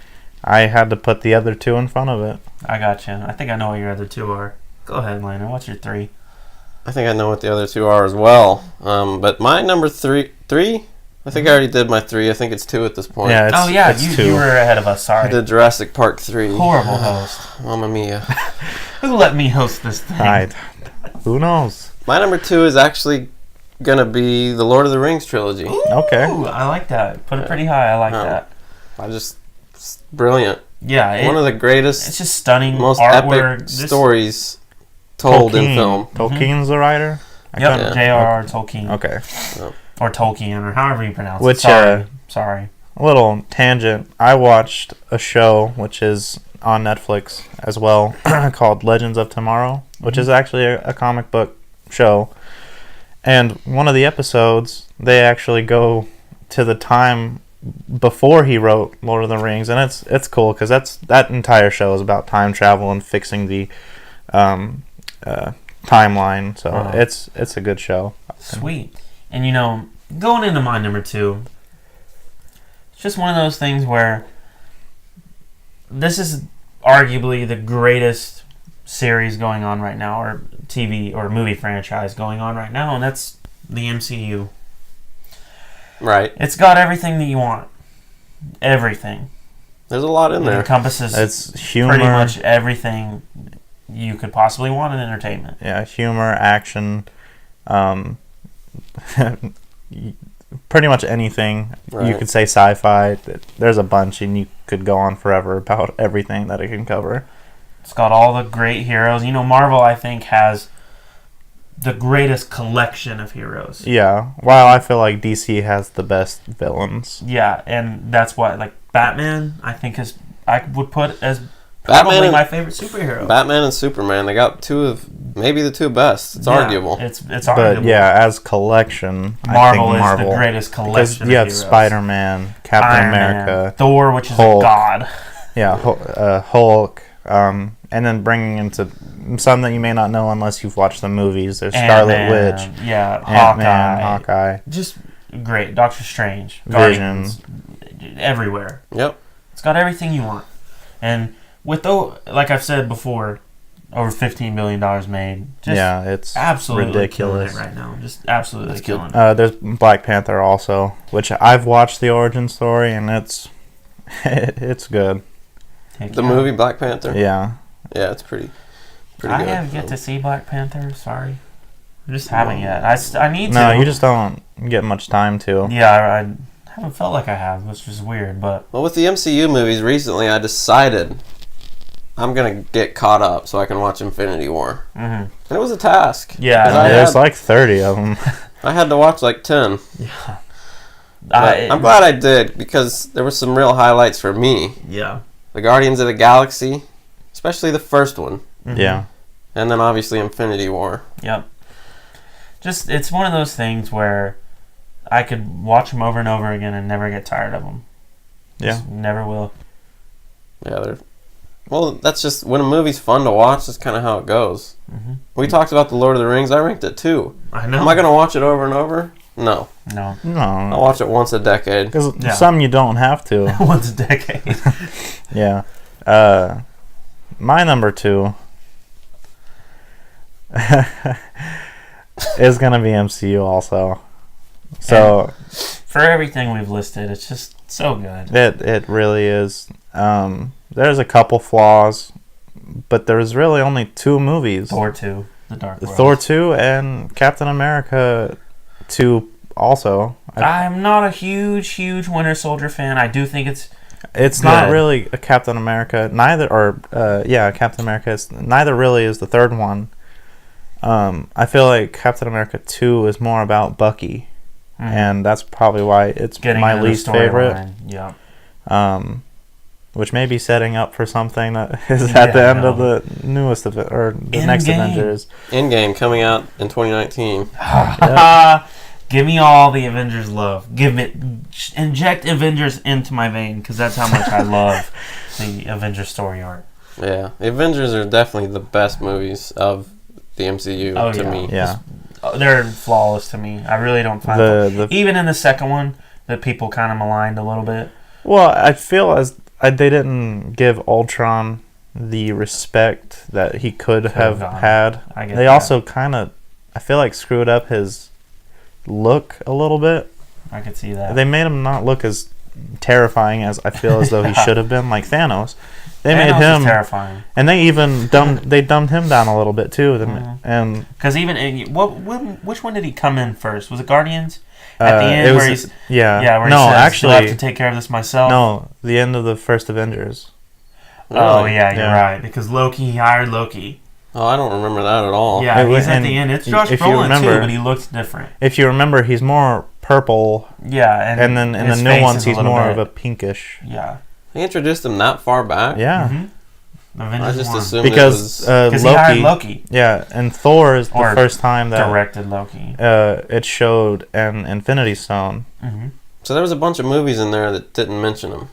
I had to put the other 2 in front of it. I got you. I think I know what your other 2 are. Go ahead, Lana. What's your 3? I think I know what the other 2 are as well. But my number 3, I think I already did my 3. I think it's 2 at this point. Yeah, it's, Oh yeah, it's you 2. were ahead of us. I Sorry. did Jurassic Park 3. Horrible host. Mamma mia. Who let me host this thing? Right. Who knows? My number 2 is actually gonna be the Lord of the Rings trilogy. Okay. Ooh, I like that. Put it pretty high. I like Oh. that. It's brilliant. Yeah, One of the it's greatest, just stunning most artwork. epic Just- stories told in film. Tolkien's the writer? I Yep, couldn't- J.R.R. Tolkien. Okay. Or Tolkien, or however you pronounce Which, it. Sorry. Sorry. A little tangent. I watched a show which is on Netflix as well called Legends of Tomorrow, which is actually a comic book show. And one of the episodes, they actually go to the time before he wrote Lord of the Rings, and it's cool because that entire show is about time travel and fixing the timeline. So Uh-huh. it's a good show. Sweet. And going into my number 2, it's just one of those things where this is arguably the greatest series going on right now, or TV or movie franchise going on right now, and that's the MCU. Right. It's got everything that you want. Everything. There's a lot in It there. encompasses It's humor, pretty much everything you could possibly want in entertainment. yeah, humor, action, pretty much anything. You Right. could say sci-fi. There's a bunch, and you could go on forever about everything that it can cover. It's got all the great heroes. You know, Marvel, I think, has the greatest collection of heroes. Yeah, while I feel like DC has the best villains. Yeah, and that's what, like, Batman, I think, I would put as Batman probably and- my favorite superhero. Batman and Superman, they got maybe the two best. It's Yeah, arguable. It's But arguable. yeah, as collection, Marvel I think Marvel is the greatest because collection you of have heroes. Spider-Man, Captain Iron Man, America, Thor, which is Hulk. a god. yeah, Hulk, and then bringing into some that you may not know unless you've watched the movies. There's Scarlet Ant-Man, Witch, yeah, Ant-Man, Hawkeye. Hawkeye, Just great. Doctor Strange, Vision. Guardians, everywhere. Yep. It's got everything you want. And with like I've said before, over $15 billion made. Just yeah, it's absolutely ridiculous. killing it right now. Just absolutely That's good. killing it. There's Black Panther also, which I've watched the origin story, and it's it's good. Heck The yeah. movie Black Panther. Yeah, Yeah, it's pretty I good. have yet to see Black Panther. Sorry, I just haven't yet. I need to. no, you just don't get much time to. Yeah, I haven't felt like I have, which is weird. But Well, with the MCU movies recently, I decided I'm gonna get caught up so I can watch Infinity War, and it was a task. Yeah, 'Cause There's like 30 of them. I had to watch like 10. yeah, But I'm glad I did because there were some real highlights for me. Yeah. The Guardians of the Galaxy, especially the first one, Mhm. Yeah, and then obviously Infinity War. Yep. Just it's one of those things where I could watch them over and over again and never get tired of them. yeah. Just never will. Yeah, well, that's just when a movie's fun to watch. That's kind of how it goes. Hmm. We talked about the Lord of the Rings. I ranked it 2. I know. Am I gonna watch it over and over? No, No. I'll No, watch it once a decade. because Yeah. some you don't have to. Once a decade. Yeah. My number 2 is gonna be MCU also. So For everything we've listed, it's just so good. it really is. There's a couple flaws, but there's really only 2 movies. Thor 2, The Dark World. Thor 2 and Captain America 2 also. I'm not a huge Winter Soldier fan. I do think It's not Good. really a Captain America. Captain America. Neither really is the third one. I feel like Captain America 2 is more about Bucky, and that's probably why it's getting my into the least favorite. storyline. Yeah. Which may be setting up for something that is at the Yeah, I end of know. the newest of it, or the next Endgame. Avengers. Endgame coming out in 2019. Give me all the Avengers love. Inject Avengers into my vein because that's how much I love the Avengers story arc. Yeah, the Avengers are definitely the best movies of the MCU Oh, to yeah. me. Yeah, They're flawless to me. I really don't find the even in the second one that people kind of maligned a little bit. well, I feel they didn't give Ultron the respect that he could have gotten. had. I get They that. also kind of, I feel like, screwed up his look a little bit. I could see that. They made him not look as terrifying as I feel as though he should have been, like Thanos. They Thanos made is him, terrifying and they even dumbed him down a little bit too. And because which one did he come in first? Was it Guardians at the end it where was he's yeah where no he says, actually "You'll have to take care of this myself." no the end of the first Avengers. Oh Really? yeah, you're Yeah. right because Loki hired Loki. Oh, I don't remember that at all. Yeah, It was- he's at and the end. It's if Josh you Brolin remember- too, but he looks different. If you remember, he's more purple, Yeah, and then in the his new face ones is he's little more bit- of a pinkish. yeah. They introduced him that far back. Yeah, Mhm. I Avengers just 1. assumed because Because he hired Loki. Loki, Yeah, and Thor is the Or first time that directed Loki. it showed an Infinity Stone. Mm-hmm. so there was a bunch of movies in there that didn't mention him.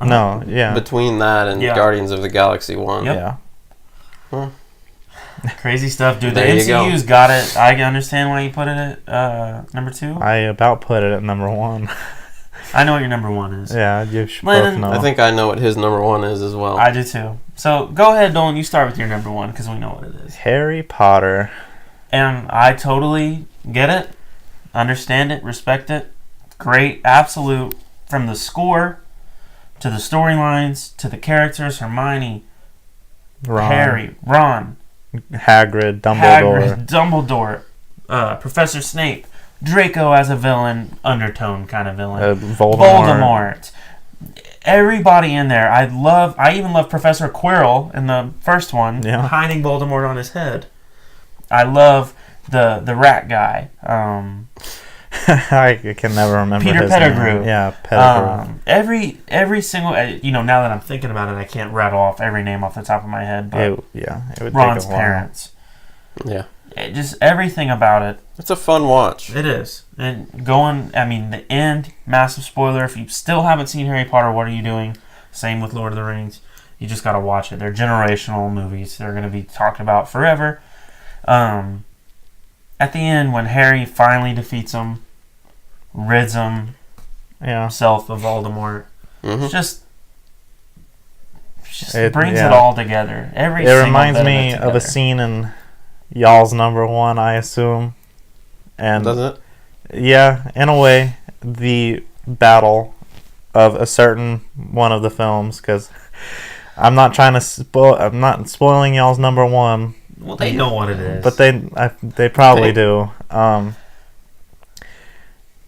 No, yeah, Between that and Yeah. Guardians of the Galaxy 1. Yep. yeah. Crazy stuff, dude. The There you go. MCU's got it. I understand why you put it at number 2. I about put it at number 1. I know what your number one is. Yeah, you should Landon, both know. I think I know what his number one is as well. I do too. So go ahead, Dolan. You start with your number one because we know what it is. Harry Potter. And I totally get it, understand it, respect it. Great, absolute. From the score to the storylines to the characters, Hermione, Ron, Harry, Ron, Hagrid, Dumbledore. Hagrid, Dumbledore, Professor Snape, Draco as a villain, undertone kind of villain, Voldemort. Everybody in there. I even love Professor Quirrell in the first one, Yeah. hiding Voldemort on his head. I love the rat guy. I can never remember Peter his Pettigrew. name. Yeah, Pettigrew. Every single now that I'm thinking about it, I can't rattle off every name off the top of my head. But It would Ron's take a while. parents, Yeah. just everything about it. It's a fun watch. It is. And the end, massive spoiler. If you still haven't seen Harry Potter, what are you doing? Same with Lord of the Rings. You just got to watch it. They're generational movies. They're going to be talked about forever. At the end, when Harry finally defeats him, rids himself of Voldemort, Mm-hmm. just It- brings yeah. it all together. It reminds me of a scene in y'all's number one, I assume. And Doesn't it? yeah, in a way, the battle of a certain one of the films, because I'm not trying to spoil. I'm not spoiling y'all's number one. Well, they know what it is. But they probably do.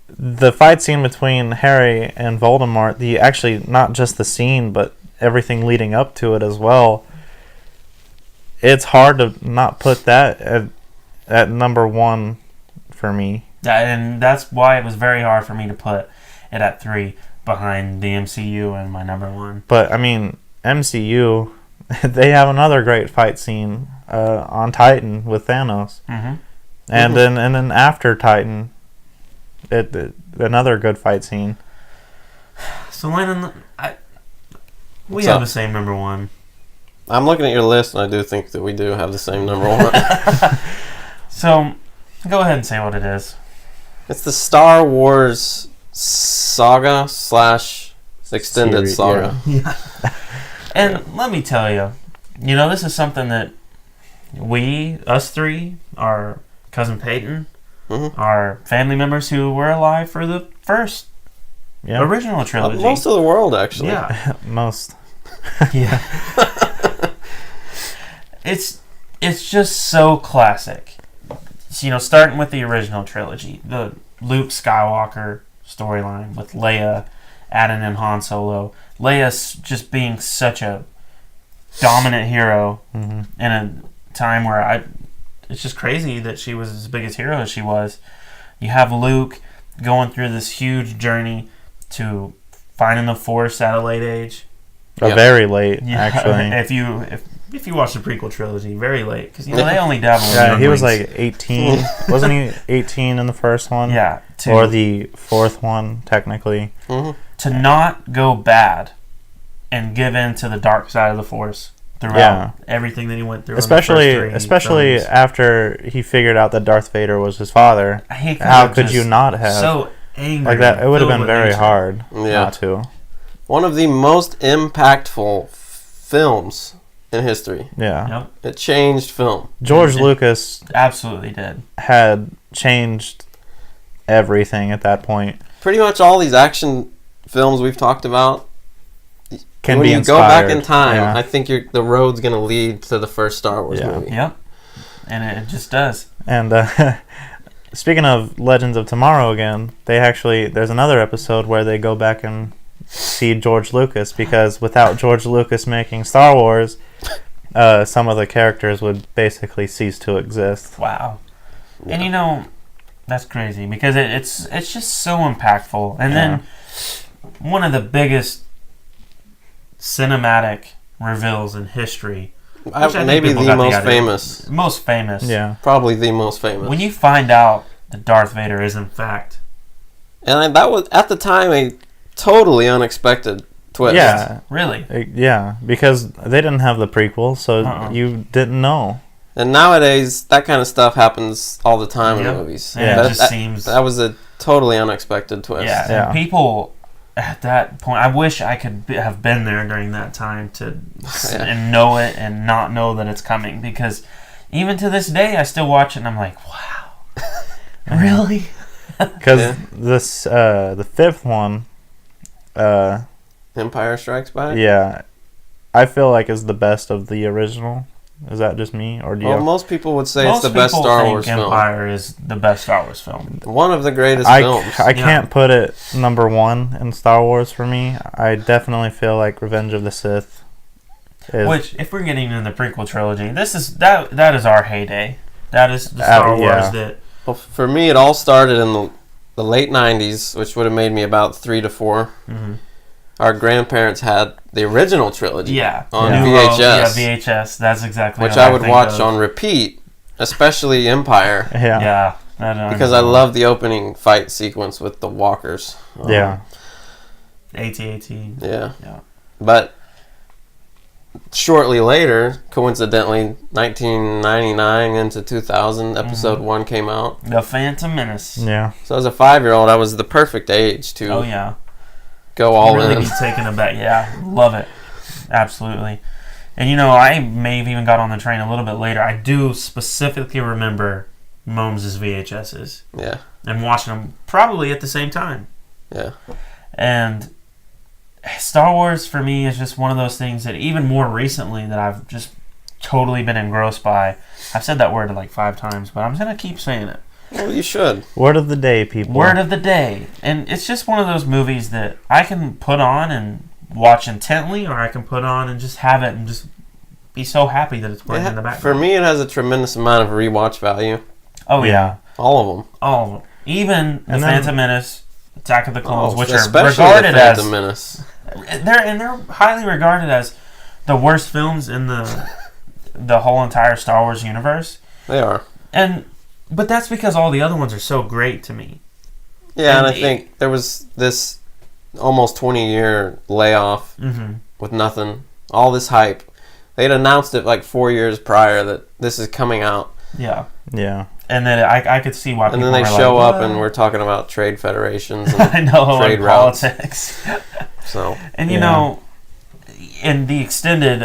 The fight scene between Harry and Voldemort, actually not just the scene, but everything leading up to it as well. It's hard to not put that at number one for me. And that's why it was very hard for me to put it at 3 behind the MCU and my number one. But I mean, MCU, they have another great fight scene on Titan with Thanos, Mm-hmm. and then after Titan, another good fight scene. So, Landon, we What's have up? the same number one. I'm looking at your list, and I do think that we do have the same number one. So, go ahead and say what it is. It's the Star Wars saga / extended Series, saga. Yeah. And let me tell you, this is something that us three, our cousin Peyton, Mhm. our family members who were alive for the first Yeah, original trilogy. Most of the world, actually. Yeah. most. Yeah. It's just so classic. Starting with the original trilogy, the Luke Skywalker storyline with Leia adding in Han Solo. Leia just being such a dominant hero Hmm. in a time where it's just crazy that she was as big a hero as she was. You have Luke going through this huge journey to finding the Force at a late age. Yep. Very late, actually. If you watch the prequel trilogy, very late because they only dabble. in Yeah, he was younglings. like 18. Wasn't he 18 in the first one? Yeah, Or the fourth one, technically. Mhm. to not go bad and give in to the dark side of the Force throughout Yeah. everything that he went through. Especially in the first 3 films. after he figured out that Darth Vader was his father. He How could've could you just not have? so angry Like that, it would have filled been with very hatred. hard Yeah. not to. One of the most impactful films in history. Yeah. Yep, It changed film. George It- Lucas absolutely did. had changed everything at that point. Pretty much all these action films we've talked about, Can when be you inspired. go back in time, Yeah. I think the road's going to lead to the first Star Wars Yeah. movie. Yep, and it just does. And speaking of Legends of Tomorrow again, there's another episode where they go back and see George Lucas, because without George Lucas making Star Wars, some of the characters would basically cease to exist. Wow. Yeah. And that's crazy because it's just so impactful. And then one of the biggest cinematic reveals in history, which I think Maybe people the got most together. famous. Most famous. Yeah. Probably the most famous. When you find out that Darth Vader is in fact. And that was, at the time, a totally unexpected twist. Yeah. Really? Yeah, because they didn't have the prequel, so you didn't know. And nowadays, that kind of stuff happens all the time Yep. in movies. Yeah, Yeah. it just seems. That was a totally unexpected twist. Yeah, Yeah. and people at that point, I wish I could have been there during that time to Yeah. and know it and not know that it's coming. Because even to this day, I still watch it and I'm like, wow, really? Because Yeah. this the fifth one, Empire Strikes Back. yeah, I feel like is the best of the original. Is that just me, or do you? Well, have- most people would say Most it's the best people Star think Wars film. Empire is the best Star Wars film. One of the greatest I films. I Yeah. can't put it number one in Star Wars for me. I definitely feel like Revenge of the Sith is Which, if we're getting into the prequel trilogy, this is that is our heyday. That is the Star yeah. Wars that. Well, for me, it all started in the late 90s, which would have made me about 3 to 4. Mhm. Our grandparents had the original trilogy Yeah, on New Hope, VHS, yeah, VHS. That's exactly which what I would think watch of. on repeat, especially Empire, yeah. Yeah, that because I love the opening fight sequence with the walkers. Yeah. AT-AT. Yeah. Yeah. But shortly later, coincidentally, 1999 into 2000, Episode 1 came out. The Phantom Menace. Yeah. So as a 5-year-old, I was the perfect age to Oh yeah. go all really in. be taken aback. Yeah, love it. Absolutely. And you know, I may have even got on the train a little bit later. I do specifically remember Moms' VHSs Yeah, and watching them probably at the same time. yeah. And Star Wars for me is just one of those things that even more recently that I've just totally been engrossed by. I've said that word like 5 times, but I'm going to keep saying it. Well, you should. Word of the day, people. Word of the day. And it's just one of those movies that I can put on and watch intently, or I can put on and just have it and just be so happy that it's playing in the background. For me, it has a tremendous amount of rewatch value. Oh, yeah. All of them. All of them. Even The And then- Phantom Menace, Attack of the Clones, which are especially regarded the as... Phantom Menace. They're highly regarded as the worst films in the whole entire Star Wars universe. They are. But that's because all the other ones are so great to me. Yeah, and And I think there was this almost 20-year layoff Mm-hmm. with nothing. All this hype. They'd announced it like 4 years prior that this is coming out. Yeah. Yeah. And then I could see why And people then they were show like, up and we're talking about trade federations I and know, trade and routes. politics. So, And you Yeah. know, in the extended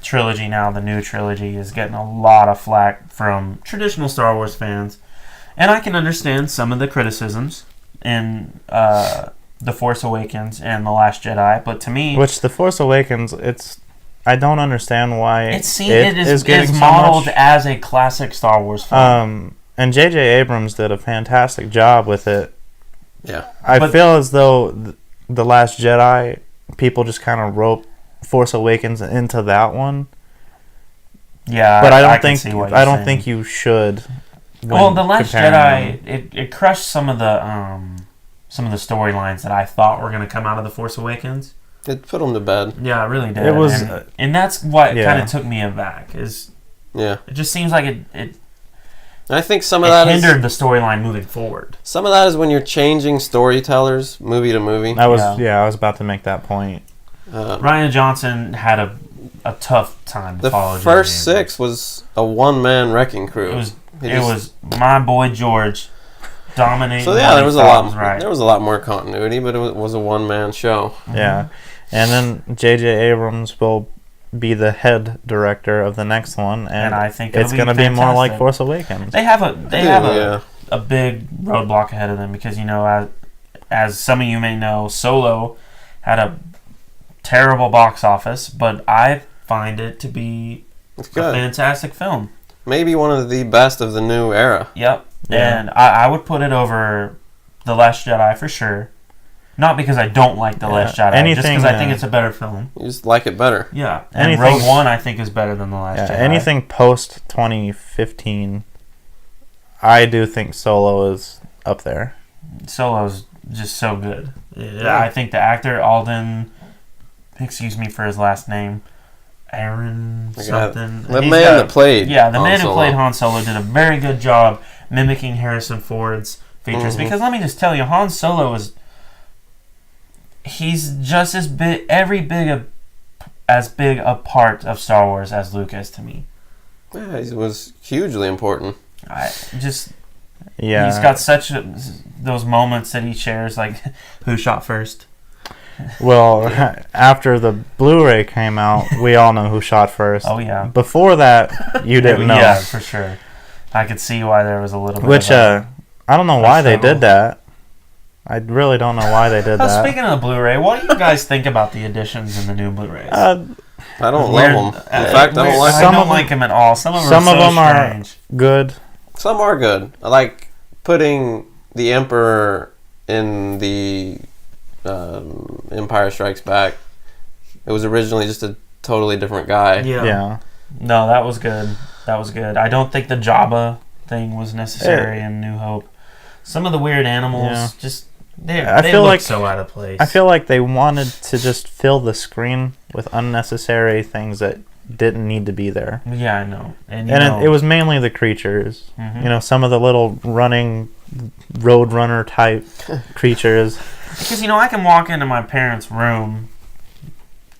trilogy now, the new trilogy is getting a lot of flack from traditional Star Wars fans. And I can understand some of the criticisms in The Force Awakens and The Last Jedi, but to me, Which The Force Awakens, I don't understand why it is getting so modeled much. as a classic Star Wars film. And J.J. Abrams did a fantastic job with it. yeah. I But- feel as though The Last Jedi, people just kind of wrote Force Awakens into that one. Yeah, But I can don't see what think you're I don't saying. think you should. Well, when The Last comparing Jedi, them. it crushed some of the storylines that I thought were going to come out of The Force Awakens. It put them to bed. Yeah, it really did. It was, and that's what yeah. kind of took me aback. Is Yeah. it just seems like it And I think some of that is hindered the storyline moving forward. when you're changing storytellers movie to movie. I Yeah. was about to make that point. Ryan Johnson had a tough time to The follow. first J.J. Abrams. 6 was a one-man wrecking crew. It was my boy George dominating. So yeah, what there he was a thought lot. was right. There was a lot more continuity, but it was a one-man show. Yeah. And then J.J. Abrams will be the head director of the next one, and I think it's it'll going to be more like fantastic. Force Awakens. They have Yeah. a big roadblock ahead of them because, you know, as some of you may know, Solo had a terrible box office, but I find it to be It's a good. fantastic film. Maybe one of the best of the new era. Yep. Yeah. And I would put it over The Last Jedi for sure. Not because I don't like The Last Jedi, just anything, because I think it's a better film. You just like it better. Yeah. And Anything- Rogue One I think is better than The Last Yeah, Jedi. anything post 2015, I do think Solo is up there. Solo's just so good. I think the actor Alden, excuse me for his last name, Aaron I got something. The He's man got- that played yeah, the Han man who Solo. played Han Solo did a very good job mimicking Harrison Ford's features. Mhm. Because let me just tell you, Han Solo he's just as big, as big a part of Star Wars as Luke is to me. Yeah, he was hugely important. I just Yeah. He's got those moments that he shares, like who shot first. Well, after the Blu-ray came out, we all know who shot first. Oh yeah. Before that, you didn't know. Yeah, for sure. I could see why there was a little bit. Which of I don't know why they struggle. did that. I really don't know why they did that. Speaking of the Blu-ray, what do you guys think about the additions in the new Bluerays? I don't Weird- love them. In fact, I don't like I Some don't of like them at all. Some of them some are of so them are- strange. Good. Some are good. I like putting the Emperor in the Empire Strikes Back. It was originally just a totally different guy. Yeah. No, that was good. That was good. I don't think the Jabba thing was necessary in New Hope. Some of the weird animals just they feel look like- so out of place. I feel like they wanted to just fill the screen with unnecessary things that didn't need to be there. Yeah, I know. And And it was mainly the creatures. Mhm. You know, some of the little running roadrunner type creatures. because I can walk into my parents' room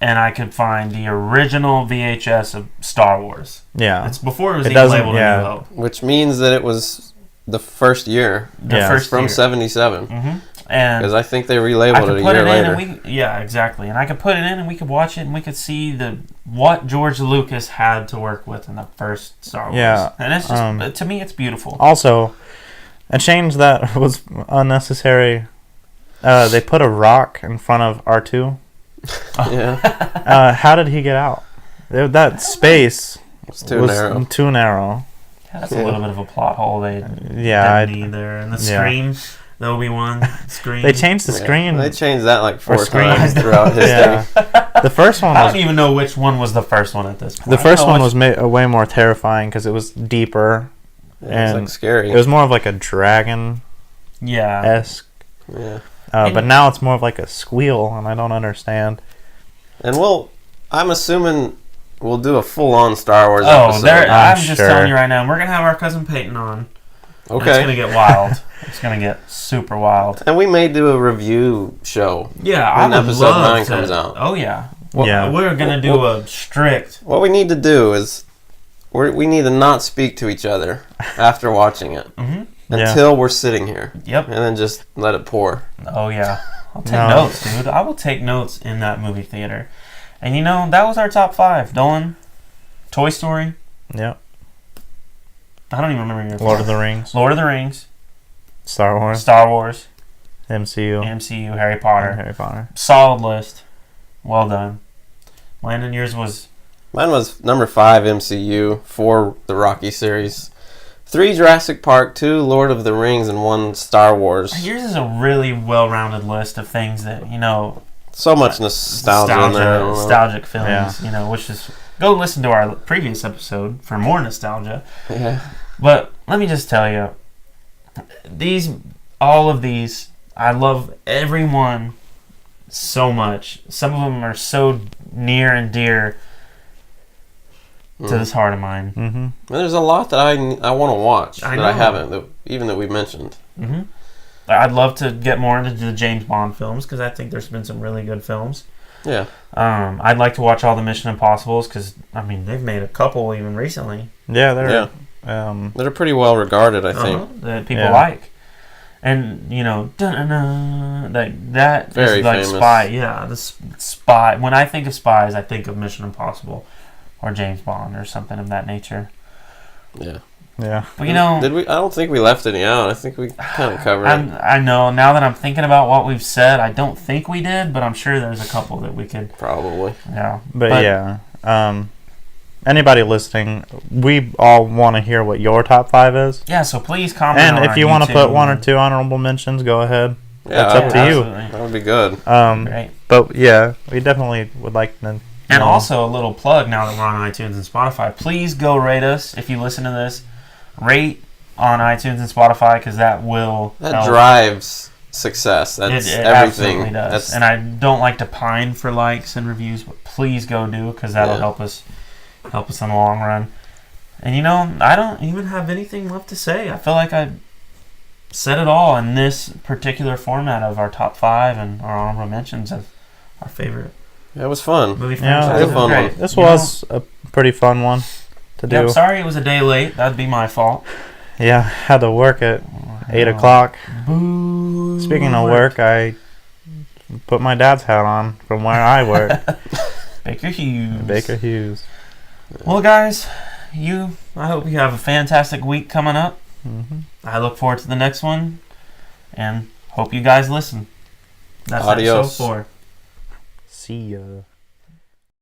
and I could find the original VHS of Star Wars. Yeah. It's before it was It even doesn't- labeled yeah. a New Hope. Which means that it was the first year. The Yeah. first From year. 77. Mm-hmm. And Because I think they I relabeled could it a put year it in, later. and yeah, exactly. And I could put it in, and we could watch it, and we could see what George Lucas had to work with in the first Star Wars. Yeah, And it's just to me, it's beautiful. Also, a change that was unnecessary. They put a rock in front of R2. Yeah. How did he get out? That space It's too was narrow. too narrow. That's a little bit of a plot hole they Yeah, didn't need there. And the yeah. scream, the Obi-Wan scream. they changed the Yeah. screen. They changed that like 4 screen. times throughout history. Yeah, the first one I was don't even know which one was the first one at this point. the I don't first know one which- was way more terrifying because it was deeper. Yeah, it's And like scary. It was more of like a dragon Yeah. esque, Yeah. but now it's more of like a squeal, and I don't understand. And I'm assuming we'll do a full-on Star Wars Oh, episode. I'm I'm just sure. telling you right now, we're going to have our cousin Peyton on. And It's Okay. going to get wild. It's going to get super wild. And we may do a review show. Yeah, When I would episode love 9 to. comes out. Oh, yeah. Yeah. We're going to do a strict... What we need to do is we need to not speak to each other after watching it Mm-hmm. Yeah. until we're sitting here, Yep. and then just let it pour. Oh, yeah. I'll take No. notes, dude. I will take notes in that movie theater. And that was our top 5. Dolan, Toy Story. Yep. I don't even remember your Lord of the Rings, Lord of the Rings, Star Wars, Star Wars, MCU, MCU, Harry and Potter. Harry Potter. Solid list. Well done. Landon, yours was... Mine was number 5 MCU, 4 the Rocky series, 3 Jurassic Park, 2 Lord of the Rings, and 1 Star Wars. Yours is a really well-rounded list of things that, So much nostalgia in there. I don't know. nostalgic films, which is... Go listen to our previous episode for more nostalgia. Yeah. But let me just tell you, all of these, I love every one so much. Some of them are so near and dear to this heart of mine. Mm-hmm. And there's a lot that I want to watch I that I know. haven't, even that we mentioned. hmm I'd love to get more into the James Bond films because I think there's been some really good films. Yeah. I'd like to watch all the Mission Impossibles because, they've made a couple even recently. Yeah, they're Yeah. They're pretty well regarded, I think. That people Yeah. like. And, dun-dun-dun, that Very is like famous. Spy. Yeah, the Spy. When I think of spies, I think of Mission Impossible or James Bond or something of that nature. Yeah. yeah. But, Did we? I don't think we left any out. I think we kind of covered it. I know, now that I'm thinking about what we've said, I don't think we did, but I'm sure there's a couple that we could, Probably. But yeah, anybody listening, we all want to hear what your top 5 is. Yeah, so please comment And on if our you want to put YouTube. 1 or 2 honorable mentions, go ahead. Yeah, That's up to you. absolutely. That would be good. Great. But yeah, we definitely would like to. And know. also a little plug now that we're on iTunes and Spotify. Please go rate us if you listen to this. Rate on iTunes and Spotify because that will That help. drives success. That's It everything. absolutely does. That's And I don't like to pine for likes and reviews, but please go do because that'll Yeah. help us in the long run. And I don't even have anything left to say. I feel like I said it all in this particular format of our top 5 and our honorable mentions of our favorite it was fun. movie Yeah, franchises. it was a fun Great. one. This You was a pretty fun one to do. Yep, sorry it was a day late. That'd be my fault. Yeah, had to work at 8 Oh. o'clock. Boo. Speaking of work, I put my dad's hat on from where I work. Baker Hughes. Baker Hughes. Well, guys, I hope you have a fantastic week coming up. Mm-hmm. I look forward to the next one, and hope you guys listen. That's Adios. episode 4. See ya.